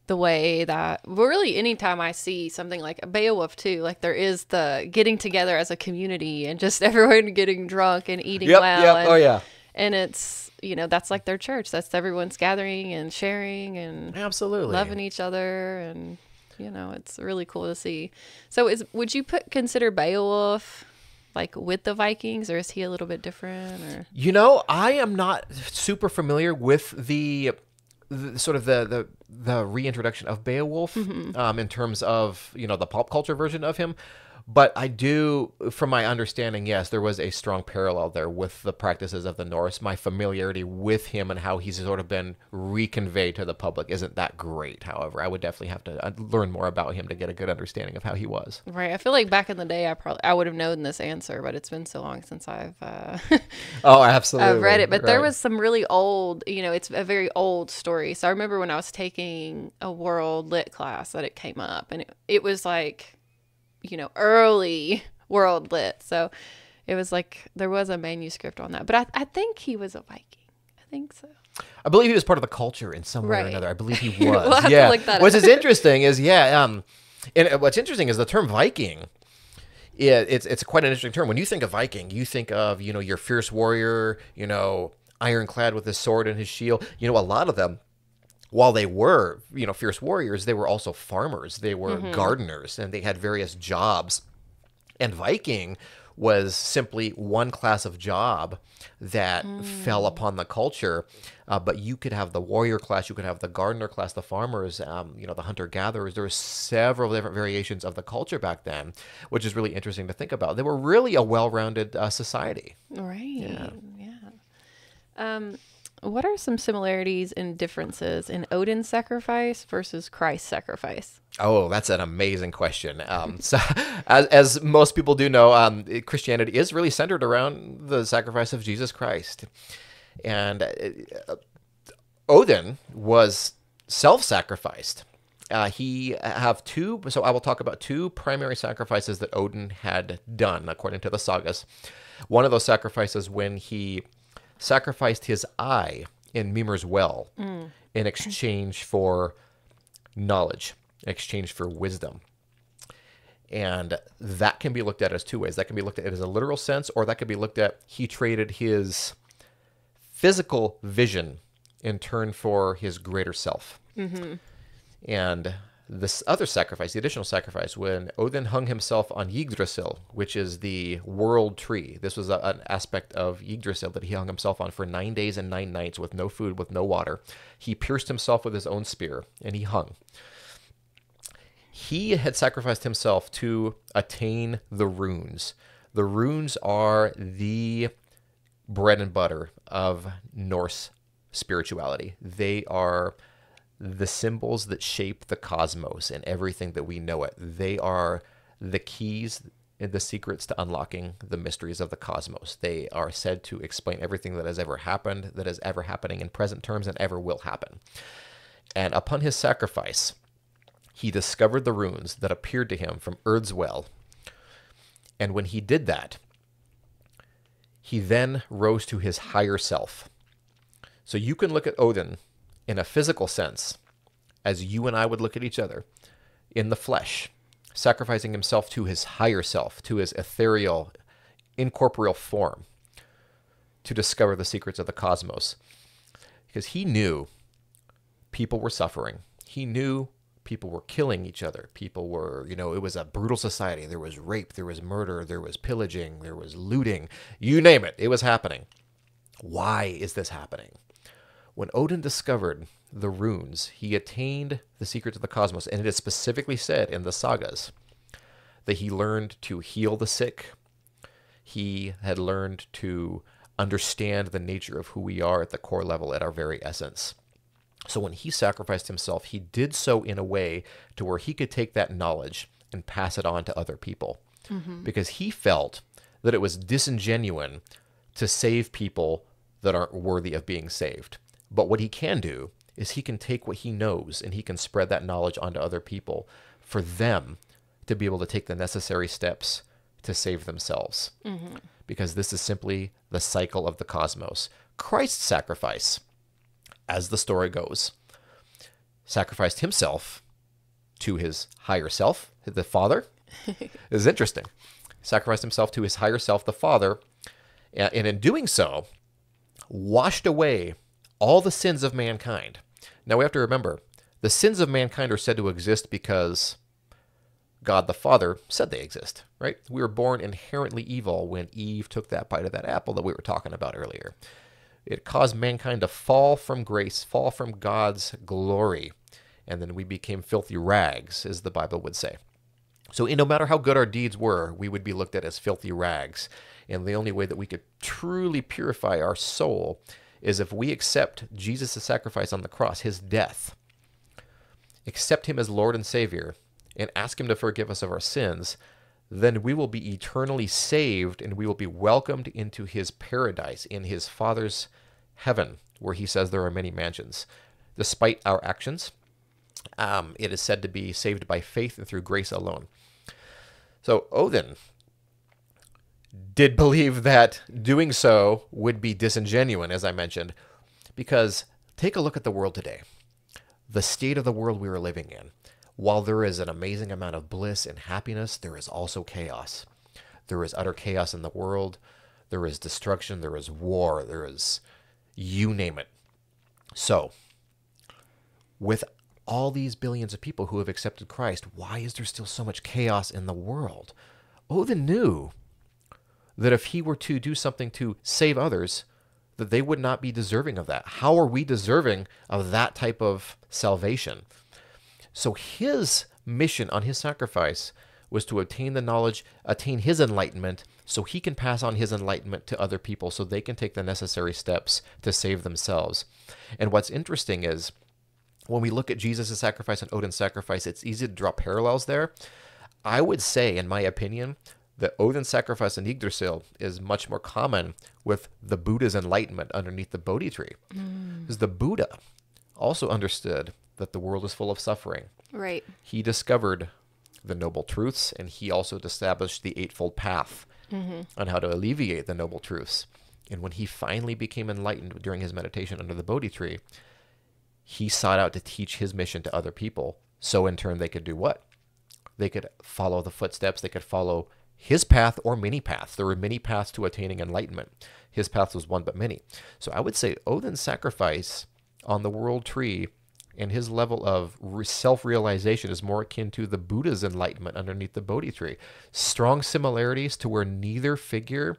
the way that, well, really anytime I see something like a Beowulf too, like there is the getting together as a community and just everyone getting drunk and eating well. Yep. And, Oh, yeah. And it's, that's like their church. That's everyone's gathering and sharing and Absolutely loving each other. And, it's really cool to see. So would you consider Beowulf like with the Vikings, or is he a little bit different? Or I am not super familiar with the sort of the reintroduction of Beowulf in terms of the pop culture version of him. But I do, from my understanding, yes, there was a strong parallel there with the practices of the Norse. My familiarity with him and how he's sort of been reconveyed to the public isn't that great. However, I would definitely have to learn more about him to get a good understanding of how he was. Right. I feel like back in the day, I would have known this answer, but it's been so long since I've oh, absolutely. I've read it. But right. There was some really old, it's a very old story. So I remember when I was taking a world lit class that it came up, and it was like, early world lit. So it was like there was a manuscript on that. But I think he was a Viking. I think so. I believe he was part of the culture in some way or another. I believe he was. We'll have to look that What's up. interesting is, and what's interesting is the term Viking. It's quite an interesting term. When you think of Viking, you think of, your fierce warrior, ironclad with his sword and his shield. A lot of them, while they were, fierce warriors, they were also farmers. They were gardeners, and they had various jobs. And Viking was simply one class of job that fell upon the culture. But you could have the warrior class, you could have the gardener class, the farmers, the hunter-gatherers. There were several different variations of the culture back then, which is really interesting to think about. They were really a well-rounded society. Right. Yeah. What are some similarities and differences in Odin's sacrifice versus Christ's sacrifice? Oh, that's an amazing question. So, as most people do know, Christianity is really centered around the sacrifice of Jesus Christ. And Odin was self-sacrificed. I will talk about two primary sacrifices that Odin had done, according to the sagas. One of those sacrifices when he sacrificed his eye in Mimir's well in exchange for knowledge, in exchange for wisdom. And that can be looked at as two ways. That can be looked at as a literal sense, or that could be looked at he traded his physical vision in turn for his greater self. And this other sacrifice, the additional sacrifice, when Odin hung himself on Yggdrasil, which is the world tree. This was an aspect of Yggdrasil that he hung himself on for 9 days and 9 nights with no food, with no water. He pierced himself with his own spear, and he hung. He had sacrificed himself to attain the runes. The runes are the bread and butter of Norse spirituality. They are the symbols that shape the cosmos and everything that we know it. They are the keys and the secrets to unlocking the mysteries of the cosmos. They are said to explain everything that has ever happened, that is ever happening in present terms, and ever will happen. And upon his sacrifice, he discovered the runes that appeared to him from Urd's well. And when he did that, he then rose to his higher self. So you can look at Odin in a physical sense, as you and I would look at each other, in the flesh, sacrificing himself to his higher self, to his ethereal, incorporeal form, to discover the secrets of the cosmos. Because he knew people were suffering. He knew people were killing each other. People were, it was a brutal society. There was rape, there was murder, there was pillaging, there was looting. You name it, it was happening. Why is this happening? When Odin discovered the runes, he attained the secrets of the cosmos, and it is specifically said in the sagas that he learned to heal the sick. He had learned to understand the nature of who we are at the core level, at our very essence. So when he sacrificed himself, he did so in a way to where he could take that knowledge and pass it on to other people. Because he felt that it was disingenuous to save people that aren't worthy of being saved. But what he can do is he can take what he knows and he can spread that knowledge onto other people for them to be able to take the necessary steps to save themselves. Because this is simply the cycle of the cosmos. Christ's sacrifice, as the story goes, sacrificed himself to his higher self, the Father. This is interesting. Sacrificed himself to his higher self, the Father, and in doing so, washed away all the sins of mankind. Now we have to remember, the sins of mankind are said to exist because God the Father said they exist, right? We were born inherently evil when Eve took that bite of that apple that we were talking about earlier. It caused mankind to fall from grace, fall from God's glory, and then we became filthy rags, as the Bible would say. So no matter how good our deeds were, we would be looked at as filthy rags. And the only way that we could truly purify our soul is if we accept Jesus' sacrifice on the cross, his death, accept him as Lord and Savior, and ask him to forgive us of our sins, then we will be eternally saved and we will be welcomed into his paradise, in his Father's heaven, where he says there are many mansions. Despite our actions, it is said to be saved by faith and through grace alone. So Odin did believe that doing so would be disingenuous, as I mentioned, because take a look at the world today. The state of the world we are living in. While there is an amazing amount of bliss and happiness, there is also chaos. There is utter chaos in the world. There is destruction. There is war. There is, you name it. So, with all these billions of people who have accepted Christ, why is there still so much chaos in the world? Odin knew that if he were to do something to save others, that they would not be deserving of that. How are we deserving of that type of salvation? So his mission on his sacrifice was to attain the knowledge, attain his enlightenment, so he can pass on his enlightenment to other people so they can take the necessary steps to save themselves. And what's interesting is, when we look at Jesus' sacrifice and Odin's sacrifice, it's easy to draw parallels there. I would say, in my opinion, that Odin's sacrifice in Yggdrasil is much more common with the Buddha's enlightenment underneath the Bodhi tree. Because the Buddha also understood that the world is full of suffering. Right. He discovered the noble truths, and he also established the Eightfold Path on how to alleviate the noble truths. And when he finally became enlightened during his meditation under the Bodhi tree, he sought out to teach his mission to other people, so in turn they could do what? They could follow the footsteps, they could follow his path or many paths. There were many paths to attaining enlightenment. His path was one but many. So I would say Odin's sacrifice on the world tree and his level of self-realization is more akin to the Buddha's enlightenment underneath the Bodhi tree. Strong similarities to where neither figure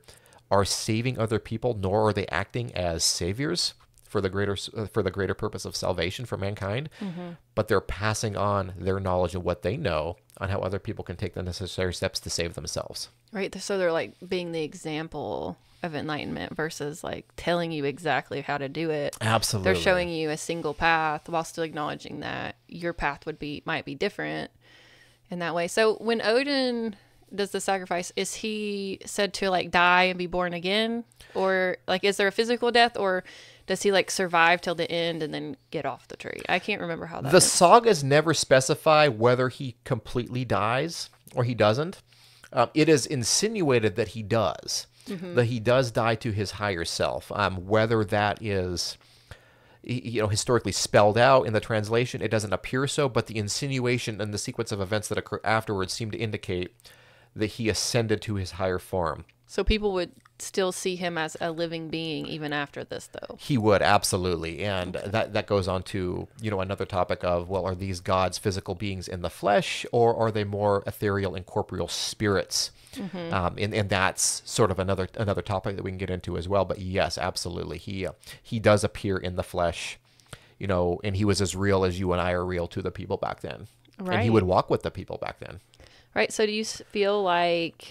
are saving other people, nor are they acting as saviors for the greater purpose of salvation for mankind, but they're passing on their knowledge and what they know on how other people can take the necessary steps to save themselves. Right. So they're like being the example of enlightenment versus like telling you exactly how to do it. Absolutely. They're showing you a single path while still acknowledging that your path might be different in that way. So when Odin does the sacrifice, is he said to like die and be born again? Or like, is there a physical death, or does he like survive till the end and then get off the tree? I can't remember how that The is. sagas never specify whether he completely dies or he doesn't. It is insinuated that he does, that he does die to his higher self. Whether that is, historically spelled out in the translation, it doesn't appear so, but the insinuation and the sequence of events that occur afterwards seem to indicate that he ascended to his higher form. So people would still see him as a living being even after this, though. He would, absolutely. And that goes on to, another topic of, well, are these gods physical beings in the flesh, or are they more ethereal, incorporeal spirits? And that's sort of another topic that we can get into as well. But yes, absolutely. He does appear in the flesh, and he was as real as you and I are real to the people back then. Right. And he would walk with the people back then. Right. So do you feel like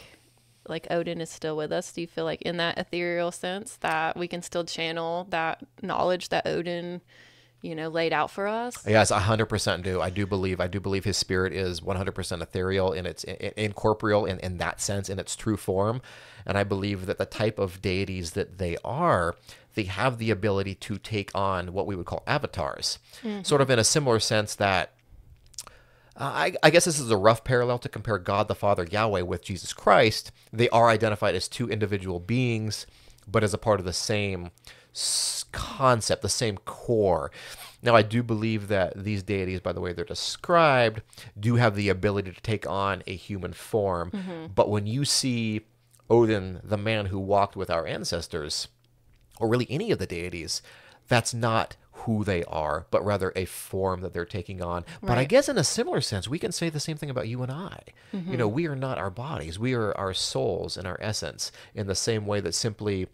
Odin is still with us? Do you feel like in that ethereal sense that we can still channel that knowledge that Odin, laid out for us? Yes, 100% do. I do believe his spirit is 100% ethereal, and it's incorporeal in that sense, in its true form. And I believe that the type of deities that they have the ability to take on what we would call avatars, sort of in a similar sense that I guess this is a rough parallel to compare God the Father, Yahweh, with Jesus Christ. They are identified as two individual beings, but as a part of the same concept, the same core. Now, I do believe that these deities, by the way they're described, do have the ability to take on a human form. But when you see Odin, the man who walked with our ancestors, or really any of the deities, that's not who they are, but rather a form that they're taking on. Right. But I guess in a similar sense, we can say the same thing about you and I. We are not our bodies. We are our souls and our essence, in the same way that simply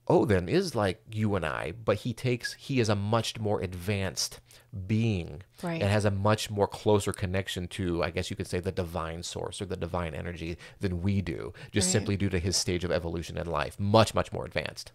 Odin is like you and I, but he is a much more advanced being, right, and has a much more closer connection to, I guess you could say, the divine source or the divine energy than we do, just simply due to his stage of evolution in life. Much, much more advanced.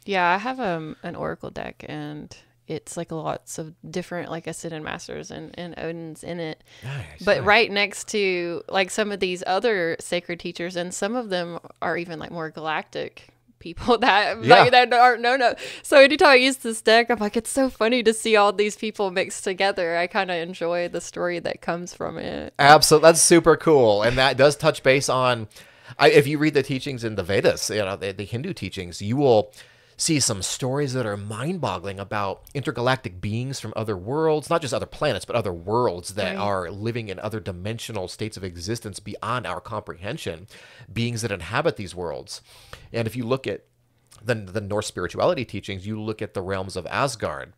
Yeah, I have an oracle deck, and it's like lots of different, like, Ascended Masters and Odin's in it. Nice, but right next to like some of these other sacred teachers, and some of them are even like more galactic people that that aren't known. So anytime I use this deck, I'm like, it's so funny to see all these people mixed together. I kind of enjoy the story that comes from it. Absolutely, that's super cool, and that does touch base on. If you read the teachings in the Vedas, the Hindu teachings, you will see some stories that are mind-boggling about intergalactic beings from other worlds, not just other planets, but other worlds that are living in other dimensional states of existence beyond our comprehension, beings that inhabit these worlds. And if you look at the Norse spirituality teachings, you look at the realms of Asgard.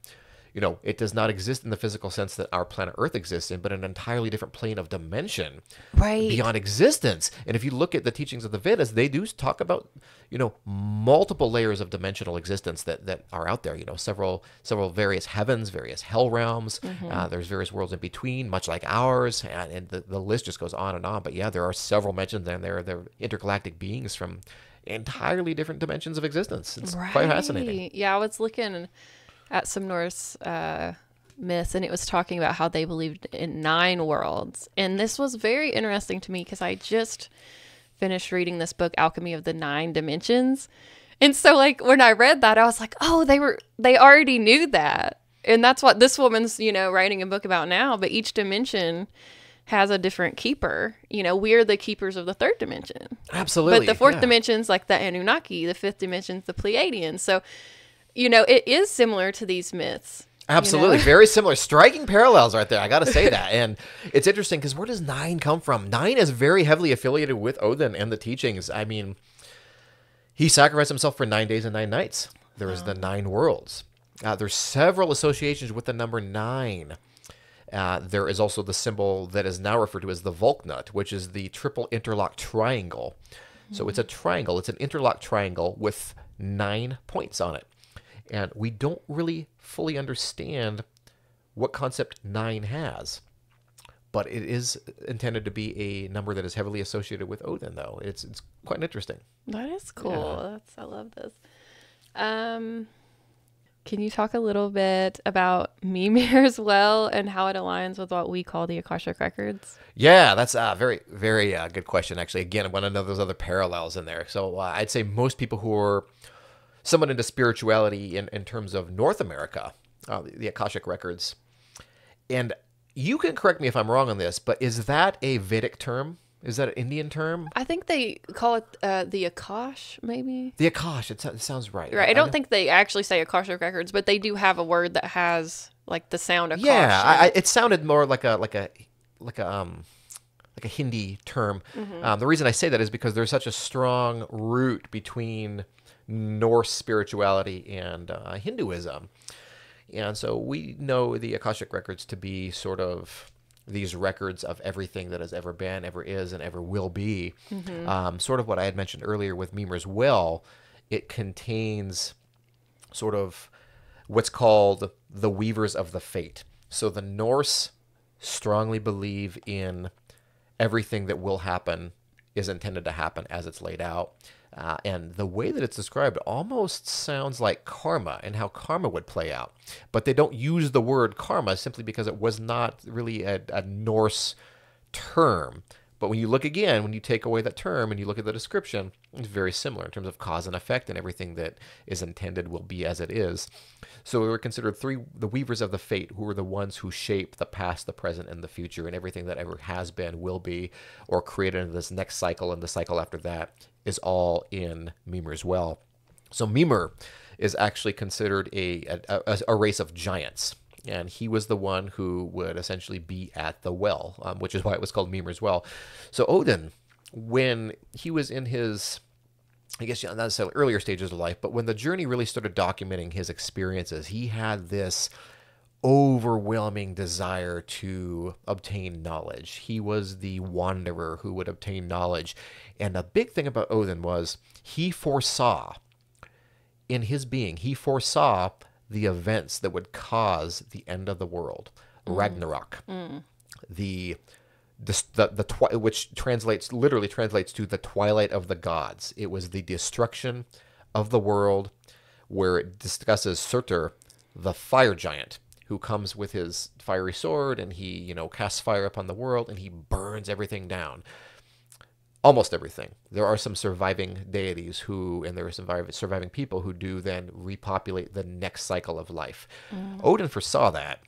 It does not exist in the physical sense that our planet Earth exists in, but an entirely different plane of dimension beyond existence. And if you look at the teachings of the Vedas, they do talk about, multiple layers of dimensional existence that are out there, several various heavens, various hell realms. There's various worlds in between, much like ours. And the list just goes on and on. But yeah, there are several mentions in there. They're intergalactic beings from entirely different dimensions of existence. It's quite fascinating. Yeah, I was looking at some Norse myths, and it was talking about how they believed in 9 worlds. And this was very interesting to me because I just finished reading this book, Alchemy of the 9 Dimensions. And so like when I read that, I was like, oh, they already knew that. And that's what this woman's, writing a book about now. But each dimension has a different keeper. We're the keepers of the 3rd dimension. Absolutely. But the 4th dimension's like the Anunnaki, the 5th dimension's the Pleiadians. So it is similar to these myths. Absolutely. Very similar. Striking parallels right there. I got to say that. And it's interesting because where does 9 come from? 9 is very heavily affiliated with Odin and the teachings. I mean, he sacrificed himself for 9 days and 9 nights. There is the 9 worlds. There's several associations with the number 9. There is also the symbol that is now referred to as the Volknut, which is the triple interlocked triangle. So it's a triangle. It's an interlocked triangle with 9 points on it. And we don't really fully understand what concept 9 has. But it is intended to be a number that is heavily associated with Odin, though. It's quite interesting. That is cool. Yeah. I love this. Can you talk a little bit about Mimir as well and how it aligns with what we call the Akashic Records? Yeah, that's a very, very good question, actually. Again, one of those other parallels in there. So I'd say most people who are somewhat into spirituality in terms of North America, the Akashic Records. And you can correct me if I'm wrong on this, but is that a Vedic term? Is that an Indian term? I think they call it the Akash, maybe. The Akash, it sounds right. Right. I don't think they actually say Akashic Records, but they do have a word that has like the sound Akash. Yeah, it sounded more like a like a Hindi term. The reason I say that is because there's such a strong root between Norse spirituality and Hinduism. And so we know the Akashic Records to be sort of these records of everything that has ever been, ever is, and ever will be. Sort of what I had mentioned earlier with Mimir's Well, it contains sort of what's called the weavers of the fate. So the Norse strongly believe in everything that will happen is intended to happen as it's laid out. And the way that it's described almost sounds like karma and how karma would play out. But they don't use the word karma simply because it was not really a Norse term. But when you look again, when you take away that term and you look at the description, it's very similar in terms of cause and effect, and everything that is intended will be as it is. So we were considered the weavers of the fate, who were the ones who shape the past, the present, and the future, and everything that ever has been, will be, or created in this next cycle and the cycle after that is all in Mimir's Well. So Mimir is actually considered a race of giants. And he was the one who would essentially be at the well, which is why it was called Mimir's Well. So Odin, when he was in his, I guess not necessarily earlier stages of life, but when the journey really started documenting his experiences, he had this overwhelming desire to obtain knowledge. He was the wanderer who would obtain knowledge. And the big thing about Odin was he foresaw, in his being, he foresaw the events that would cause the end of the world, Ragnarok, which literally translates to the twilight of the gods. It was the destruction of the world, where it discusses Surtur, the fire giant, who comes with his fiery sword, and he, casts fire upon the world, and he burns everything down. Almost everything. There are some surviving deities and there are some surviving people who do then repopulate the next cycle of life. Odin foresaw that,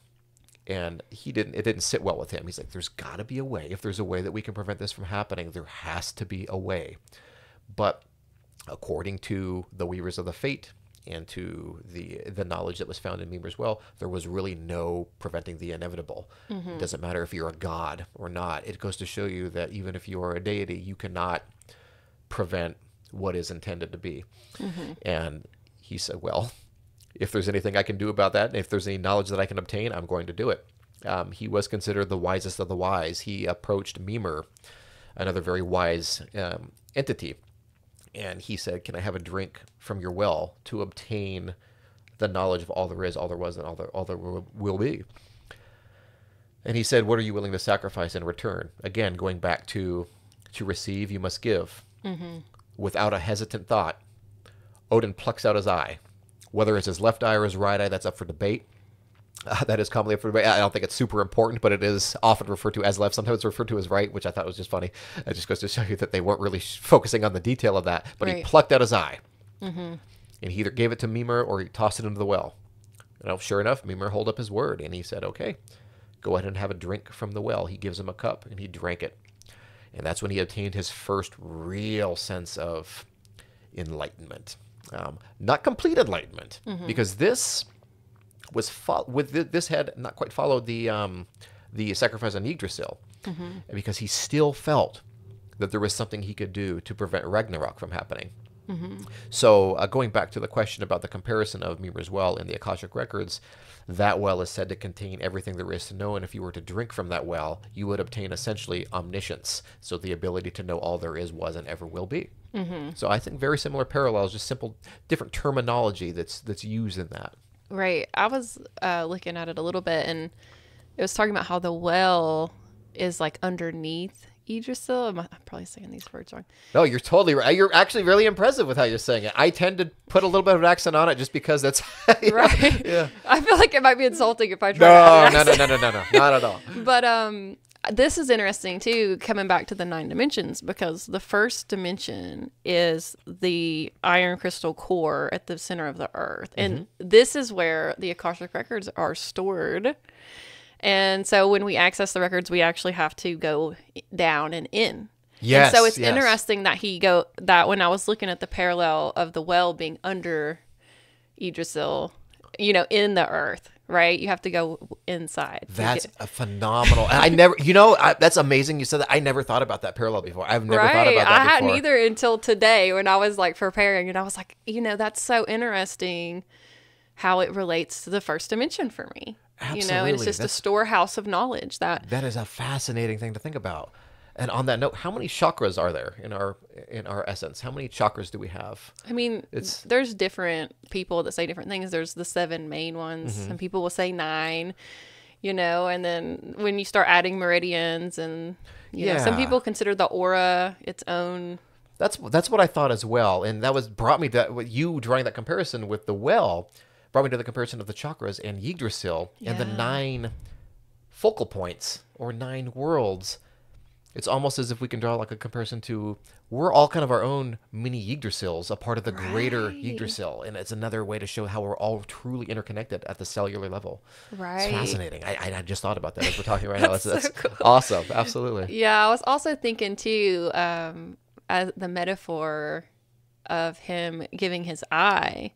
and it didn't sit well with him. He's like, there's got to be a way. If there's a way that we can prevent this from happening, there has to be a way. But according to the Weavers of the Fate and to the knowledge that was found in Mimir's Well, there was really no preventing the inevitable. It doesn't matter if you're a god or not. It goes to show you that even if you are a deity, you cannot prevent what is intended to be. And he said, well, if there's anything I can do about that, and if there's any knowledge that I can obtain, I'm going to do it. He was considered the wisest of the wise. He approached Mimir, another very wise entity, and he said, can I have a drink from your well to obtain the knowledge of all there is, all there was, and all there will be? And he said, what are you willing to sacrifice in return? Again, going back to receive, you must give. Without a hesitant thought, Odin plucks out his eye. Whether it's his left eye or his right eye, that's up for debate. That is commonly up for debate. I don't think it's super important, but it is often referred to as left. Sometimes it's referred to as right, which I thought was just funny. It just goes to show you that they weren't really focusing on the detail of that. But he plucked out his eye. And he either gave it to Mimir or he tossed it into the well. Sure enough, Mimir held up his word, and he said, okay, go ahead and have a drink from the well. He gives him a cup, and he drank it. And that's when he obtained his first real sense of enlightenment. Not complete enlightenment, because this was this had not quite followed the sacrifice on Yggdrasil, because he still felt that there was something he could do to prevent Ragnarok from happening. So going back to the question about the comparison of Mimir's Well in the Akashic Records, that well is said to contain everything there is to know, and if you were to drink from that well, you would obtain essentially omniscience, so the ability to know all there is, was, and ever will be. So I think very similar parallels, just simple different terminology that's used in that. Right. I was looking at it a little bit, and it was talking about how the well is like underneath Yggdrasil. I'm probably saying these words wrong. No, you're totally right. You're actually really impressive with how you're saying it. I tend to put a little bit of an accent on it just because that's right. Yeah. I feel like it might be insulting if I try to add an accent. No, not at all. But this is interesting too, coming back to the 9 dimensions, because the first dimension is the iron crystal core at the center of the earth, and this is where the Akashic Records are stored. And so when we access the records, we actually have to go down and in. Yes. And so it's interesting that when I was looking at the parallel of the well being under Yggdrasil, in the earth, right? You have to go inside. That's a phenomenal. And that's amazing you said that. I never thought about that parallel before. I've never thought about that I before. hadn't either until today when I was like preparing, and I was like, that's so interesting how it relates to the first dimension for me. Absolutely. And it's just a storehouse of knowledge that is a fascinating thing to think about. And on that note, how many chakras are there in our essence? How many chakras do we have? I mean, there's different people that say different things. There's the 7 main ones. Some people will say 9, and then when you start adding meridians and, some people consider the aura its own. That's what I thought as well. And that brought me to you drawing that comparison with the well, brought me to the comparison of the chakras and Yggdrasil and the 9 focal points or 9 worlds. It's almost as if we can draw like a comparison to, we're all kind of our own mini Yggdrasils, a part of the greater Yggdrasil. And it's another way to show how we're all truly interconnected at the cellular level. Right. It's fascinating. I just thought about that as we're talking right now. That's cool. Awesome. Absolutely. Yeah, I was also thinking too, as the metaphor of him giving his eye.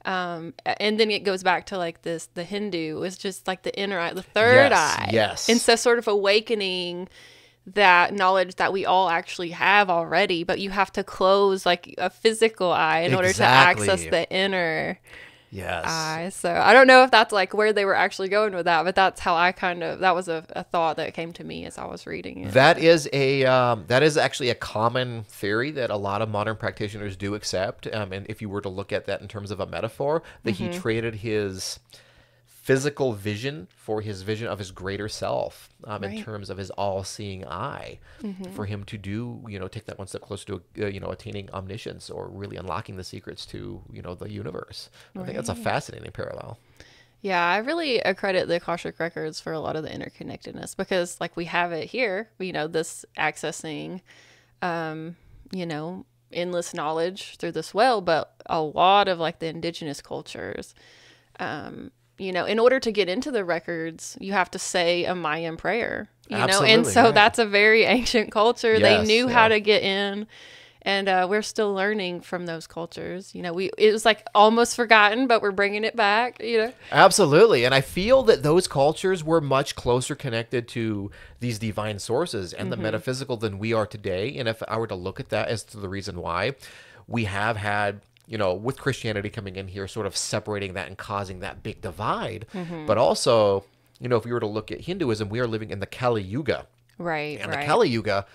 And then it goes back to like the Hindu was just like the inner eye, the third eye. Yes. And so sort of awakening that knowledge that we all actually have already, but you have to close like a physical eye in order to access the inner eye. So I don't know if that's like where they were actually going with that, but that's how that was a thought that came to me as I was reading it. That is actually a common theory that a lot of modern practitioners do accept. And if you were to look at that in terms of a metaphor, that he traded his physical vision for his vision of his greater self, in terms of his all-seeing eye, for him to do, take that one step closer to, attaining omniscience or really unlocking the secrets to, the universe. I think that's a fascinating parallel. Yeah, I really accredit the Akashic Records for a lot of the interconnectedness because, like, we have it here, this accessing, endless knowledge through this well, but a lot of, like, the indigenous cultures, in order to get into the records, you have to say a Mayan prayer, Absolutely, and so that's a very ancient culture. Yes, they knew how to get in, and we're still learning from those cultures. It was like almost forgotten, but we're bringing it back, Absolutely. And I feel that those cultures were much closer connected to these divine sources and the metaphysical than we are today. And if I were to look at that as to the reason why, we have had, with Christianity coming in here, sort of separating that and causing that big divide. But also, if we were to look at Hinduism, we are living in the Kali Yuga. Right. And the Kali Yuga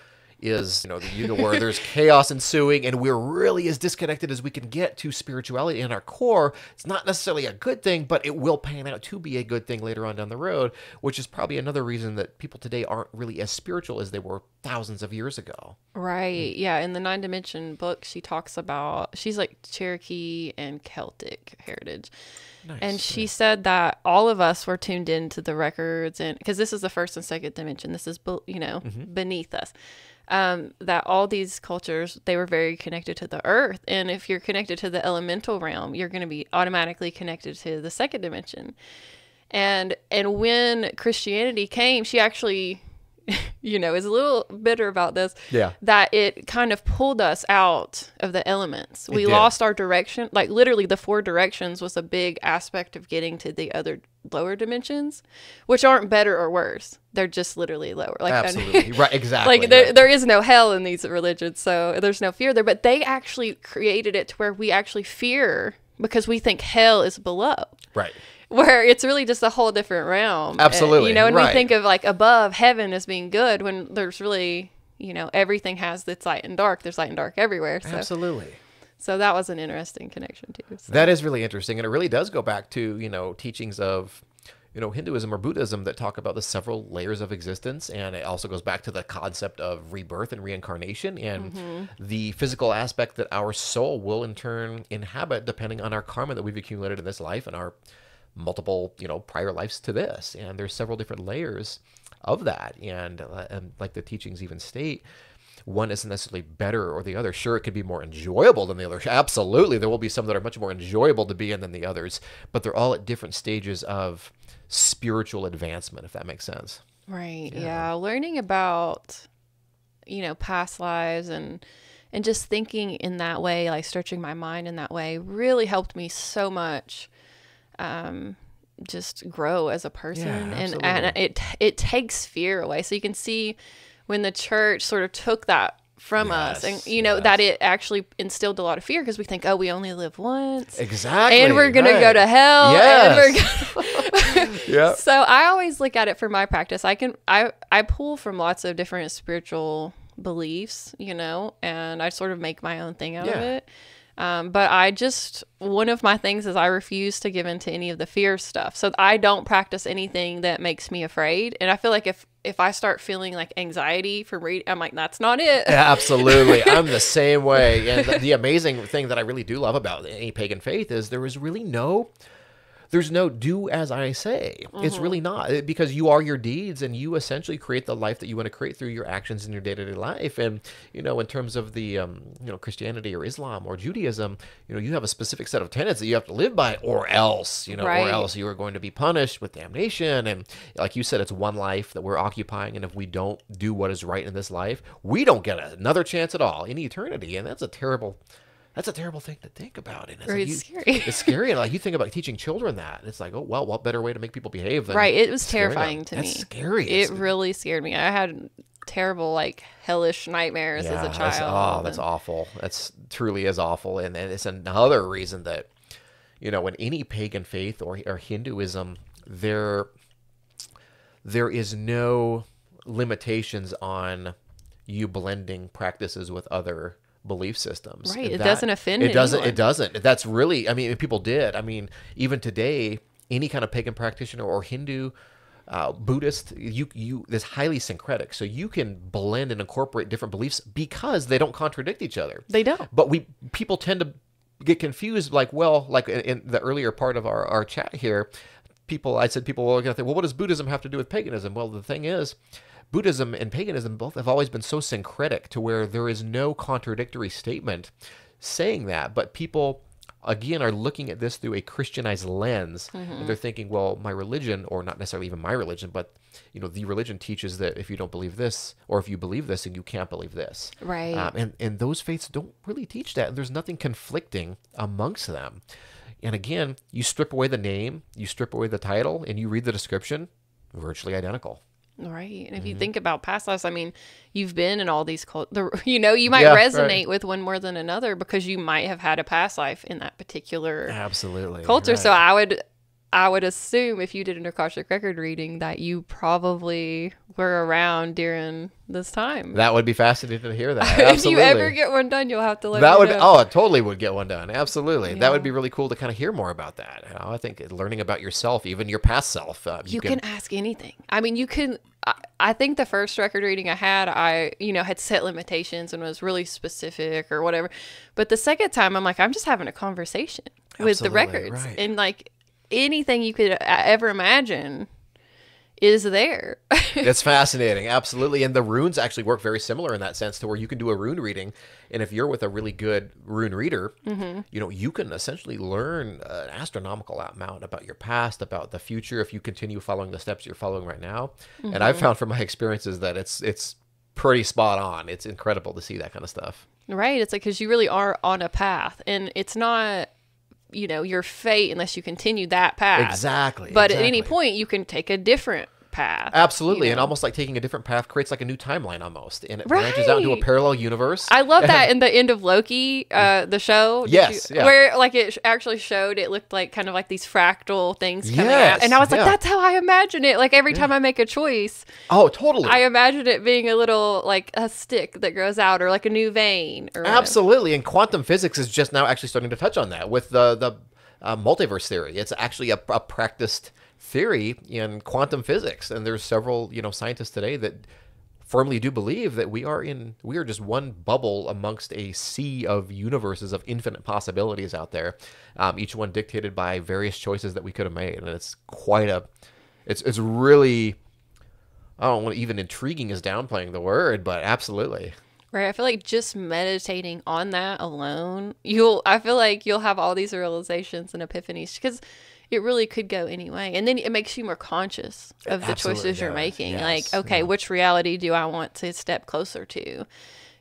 is, the yuga where there's chaos ensuing and we're really as disconnected as we can get to spirituality in our core. It's not necessarily a good thing, but it will pan out to be a good thing later on down the road, which is probably another reason that people today aren't really as spiritual as they were thousands of years ago. Right. Yeah. In the 9 Dimension book, she's like Cherokee and Celtic heritage. Nice. And she said that all of us were tuned into the records, and because this is the first and second dimension, this is, beneath us. That all these cultures, they were very connected to the earth. And if you're connected to the elemental realm, you're going to be automatically connected to the second dimension. And when Christianity came, she actually, is a little bitter about this. Yeah. That it kind of pulled us out of the elements. We lost our direction. Like literally the 4 directions was a big aspect of getting to the other lower dimensions, which aren't better or worse. They're just literally lower. Like, absolutely. Right. Exactly. Like there is no hell in these religions. So there's no fear there, but they actually created it to where we actually fear because we think hell is below. Right. Where it's really just a whole different realm. Absolutely. And we think of like above heaven as being good when there's really, everything has its light and dark. There's light and dark everywhere. So. Absolutely. So that was an interesting connection too. So. That is really interesting. And it really does go back to, teachings of, Hinduism or Buddhism that talk about the several layers of existence. And it also goes back to the concept of rebirth and reincarnation and the physical aspect that our soul will in turn inhabit depending on our karma that we've accumulated in this life and our multiple, prior lives to this. And there's several different layers of that. And like the teachings even state, one isn't necessarily better or the other. Sure, it could be more enjoyable than the other. Absolutely. There will be some that are much more enjoyable to be in than the others, but they're all at different stages of spiritual advancement, if that makes sense. Right. Yeah. Learning about, past lives and just thinking in that way, like stretching my mind in that way really helped me so much. just grow as a person. absolutely. And it takes fear away. So you can see when the church sort of took that from us, and that it actually instilled a lot of fear, because we think, oh, we only live once, exactly, and we're gonna go to hell, yes. Yep. So I always look at it for my practice. I pull from lots of different spiritual beliefs, and I sort of make my own thing out of it. But one of my things is I refuse to give into any of the fear stuff. So I don't practice anything that makes me afraid. And I feel like if I start feeling like anxiety from reading, I'm like, that's not it. Yeah, absolutely. I'm the same way. And the amazing thing that I really do love about any pagan faith is there is really there's no do as I say. It's really not, because you are your deeds, and you essentially create the life that you want to create through your actions in your day-to-day life. And, in terms of the, Christianity or Islam or Judaism, you have a specific set of tenets that you have to live by, or else, right. or else you are going to be punished with damnation. And like you said, it's one life that we're occupying. And if we don't do what is right in this life, we don't get another chance at all in eternity. And that's a terrible thing to think about. And it's scary. It's scary. And like you think about teaching children that, and it's like, oh, well, what better way to make people behave than right. It was terrifying to me. That's scary. It really scared me. I had terrible, hellish nightmares as a child. That's awful. That's truly is awful. And it's another reason that, in any pagan faith or Hinduism, there is no limitations on you blending practices with other belief systems. Right. It doesn't offend anyone. It doesn't. That's really, people did. Even today, any kind of pagan practitioner or Hindu, Buddhist, this highly syncretic. So you can blend and incorporate different beliefs because they don't contradict each other. They don't. But people tend to get confused, like in the earlier part of our chat here, people were going to think, well, what does Buddhism have to do with paganism? Well, the thing is, Buddhism and paganism both have always been so syncretic to where there is no contradictory statement saying that. But people, again, are looking at this through a Christianized lens. And they're thinking, well, my religion, or not necessarily even my religion, but, the religion teaches that if you don't believe this, or if you believe this, then you can't believe this. Right. And those faiths don't really teach that. There's nothing conflicting amongst them. And again, you strip away the name, you strip away the title, and you read the description, virtually identical. Right. And if you think about past lives, you've been in all these cults, you might resonate with one more than another because you might have had a past life in that particular culture. Right. So I would assume if you did an Akashic record reading that you probably were around during this time. That would be fascinating to hear that. If Absolutely. you ever get one done, you'll have to let me know. I totally would get one done. Absolutely. Yeah. That would be really cool to kind of hear more about that. I think learning about yourself, even your past self. You can ask anything. You can. I think the first record reading I had had set limitations and was really specific or whatever. But the second time, I'm like, I'm just having a conversation with the records. Right. And anything you could ever imagine is there. It's fascinating. Absolutely. And the runes actually work very similar in that sense, to where you can do a rune reading. And if you're with a really good rune reader, you can essentially learn an astronomical amount about your past, about the future, if you continue following the steps you're following right now. And I've found from my experiences that it's pretty spot on. It's incredible to see that kind of stuff. Right. It's because you really are on a path, and it's not your fate unless you continue that path. Exactly. But at any point, you can take a different path. Absolutely. And almost like taking a different path creates like a new timeline almost. And it branches out into a parallel universe. I love that in the end of Loki, the show. Where it actually showed, it looked like kind of like these fractal things coming out. And I was like, that's how I imagine it. Like every time I make a choice. Oh, totally. I imagine it being a little like a stick that grows out, or like a new vein. Or absolutely. And quantum physics is just now actually starting to touch on that with the multiverse theory. It's actually a practiced theory in quantum physics, and there's several scientists today that firmly do believe that we are just one bubble amongst a sea of universes of infinite possibilities out there, each one dictated by various choices that we could have made. And it's it's really, I don't want, even intriguing is downplaying the word, but absolutely. Right. I feel like just meditating on that alone, I feel like you'll have all these realizations and epiphanies, because it really could go anyway. And then it makes you more conscious of the choices you're making. Yes. Like, okay, which reality do I want to step closer to?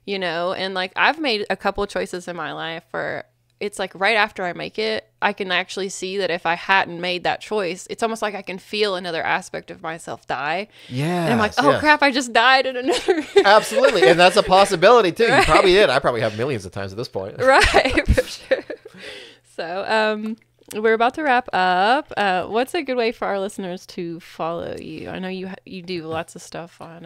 And I've made a couple of choices in my life where it's like right after I make it, I can actually see that if I hadn't made that choice, it's almost like I can feel another aspect of myself die. Yeah. And I'm like, oh crap, I just died in another. Absolutely. And that's a possibility too. Right. You probably did. I probably have millions of times at this point. Right, for sure. So, we're about to wrap up. What's a good way for our listeners to follow you? I know you do lots of stuff on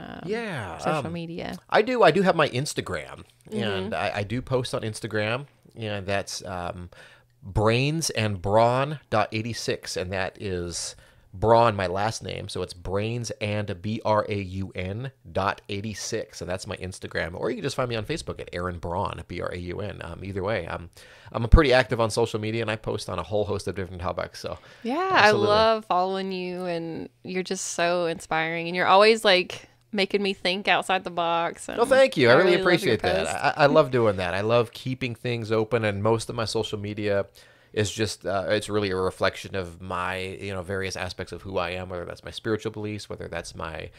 social media. I do have my Instagram, and I do post on Instagram, and that's brainsandbraun.86, and that is Braun, my last name, so it's brains and BRAUN.86, and that's my Instagram. Or you can just find me on Facebook at Aaron Braun, BRAUN. Either way, I'm pretty active on social media, and I post on a whole host of different topics. So yeah, absolutely. I love following you, and you're just so inspiring, and you're always like making me think outside the box. Well, thank you. I really appreciate that. I love doing that. I love keeping things open, and most of my social media is just it's really a reflection of my various aspects of who I am, whether that's my spiritual beliefs, whether that's my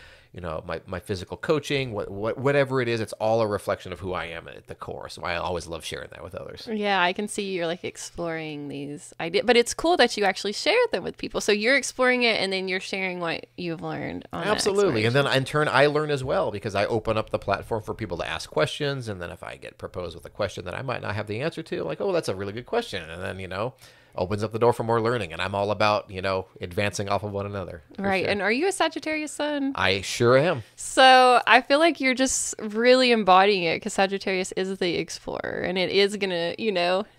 my physical coaching, whatever it is. It's all a reflection of who I am at the core. So I always love sharing that with others. Yeah, I can see you're like exploring these ideas, but it's cool that you actually share them with people. So you're exploring it, and then you're sharing what you've learned on Absolutely. And then in turn I learn as well, because I open up the platform for people to ask questions, and then if I get proposed with a question that I might not have the answer to, like, oh, that's a really good question, and then opens up the door for more learning. And I'm all about advancing off of one another. Right. Sure. And are you a Sagittarius sun? I sure am. So I feel like you're just really embodying it, because Sagittarius is the explorer, and it is gonna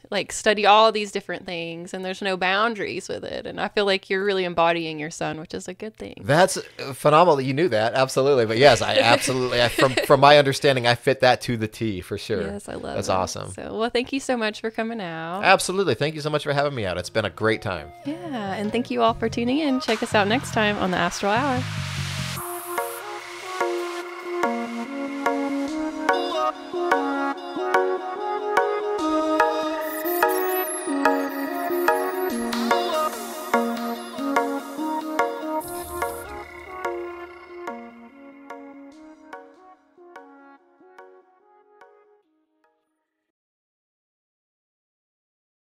like study all these different things, and there's no boundaries with it. And I feel like you're really embodying your sun, which is a good thing. That's phenomenal that you knew that. Absolutely. But yes, I absolutely, from my understanding, I fit that to the T for sure. Yes, I love That's it. awesome. So, well, thank you so much for coming out. Absolutely. Thank you so much for having me out. It's been a great time. Yeah. And thank you all for tuning in. Check us out next time on the Astral Hour.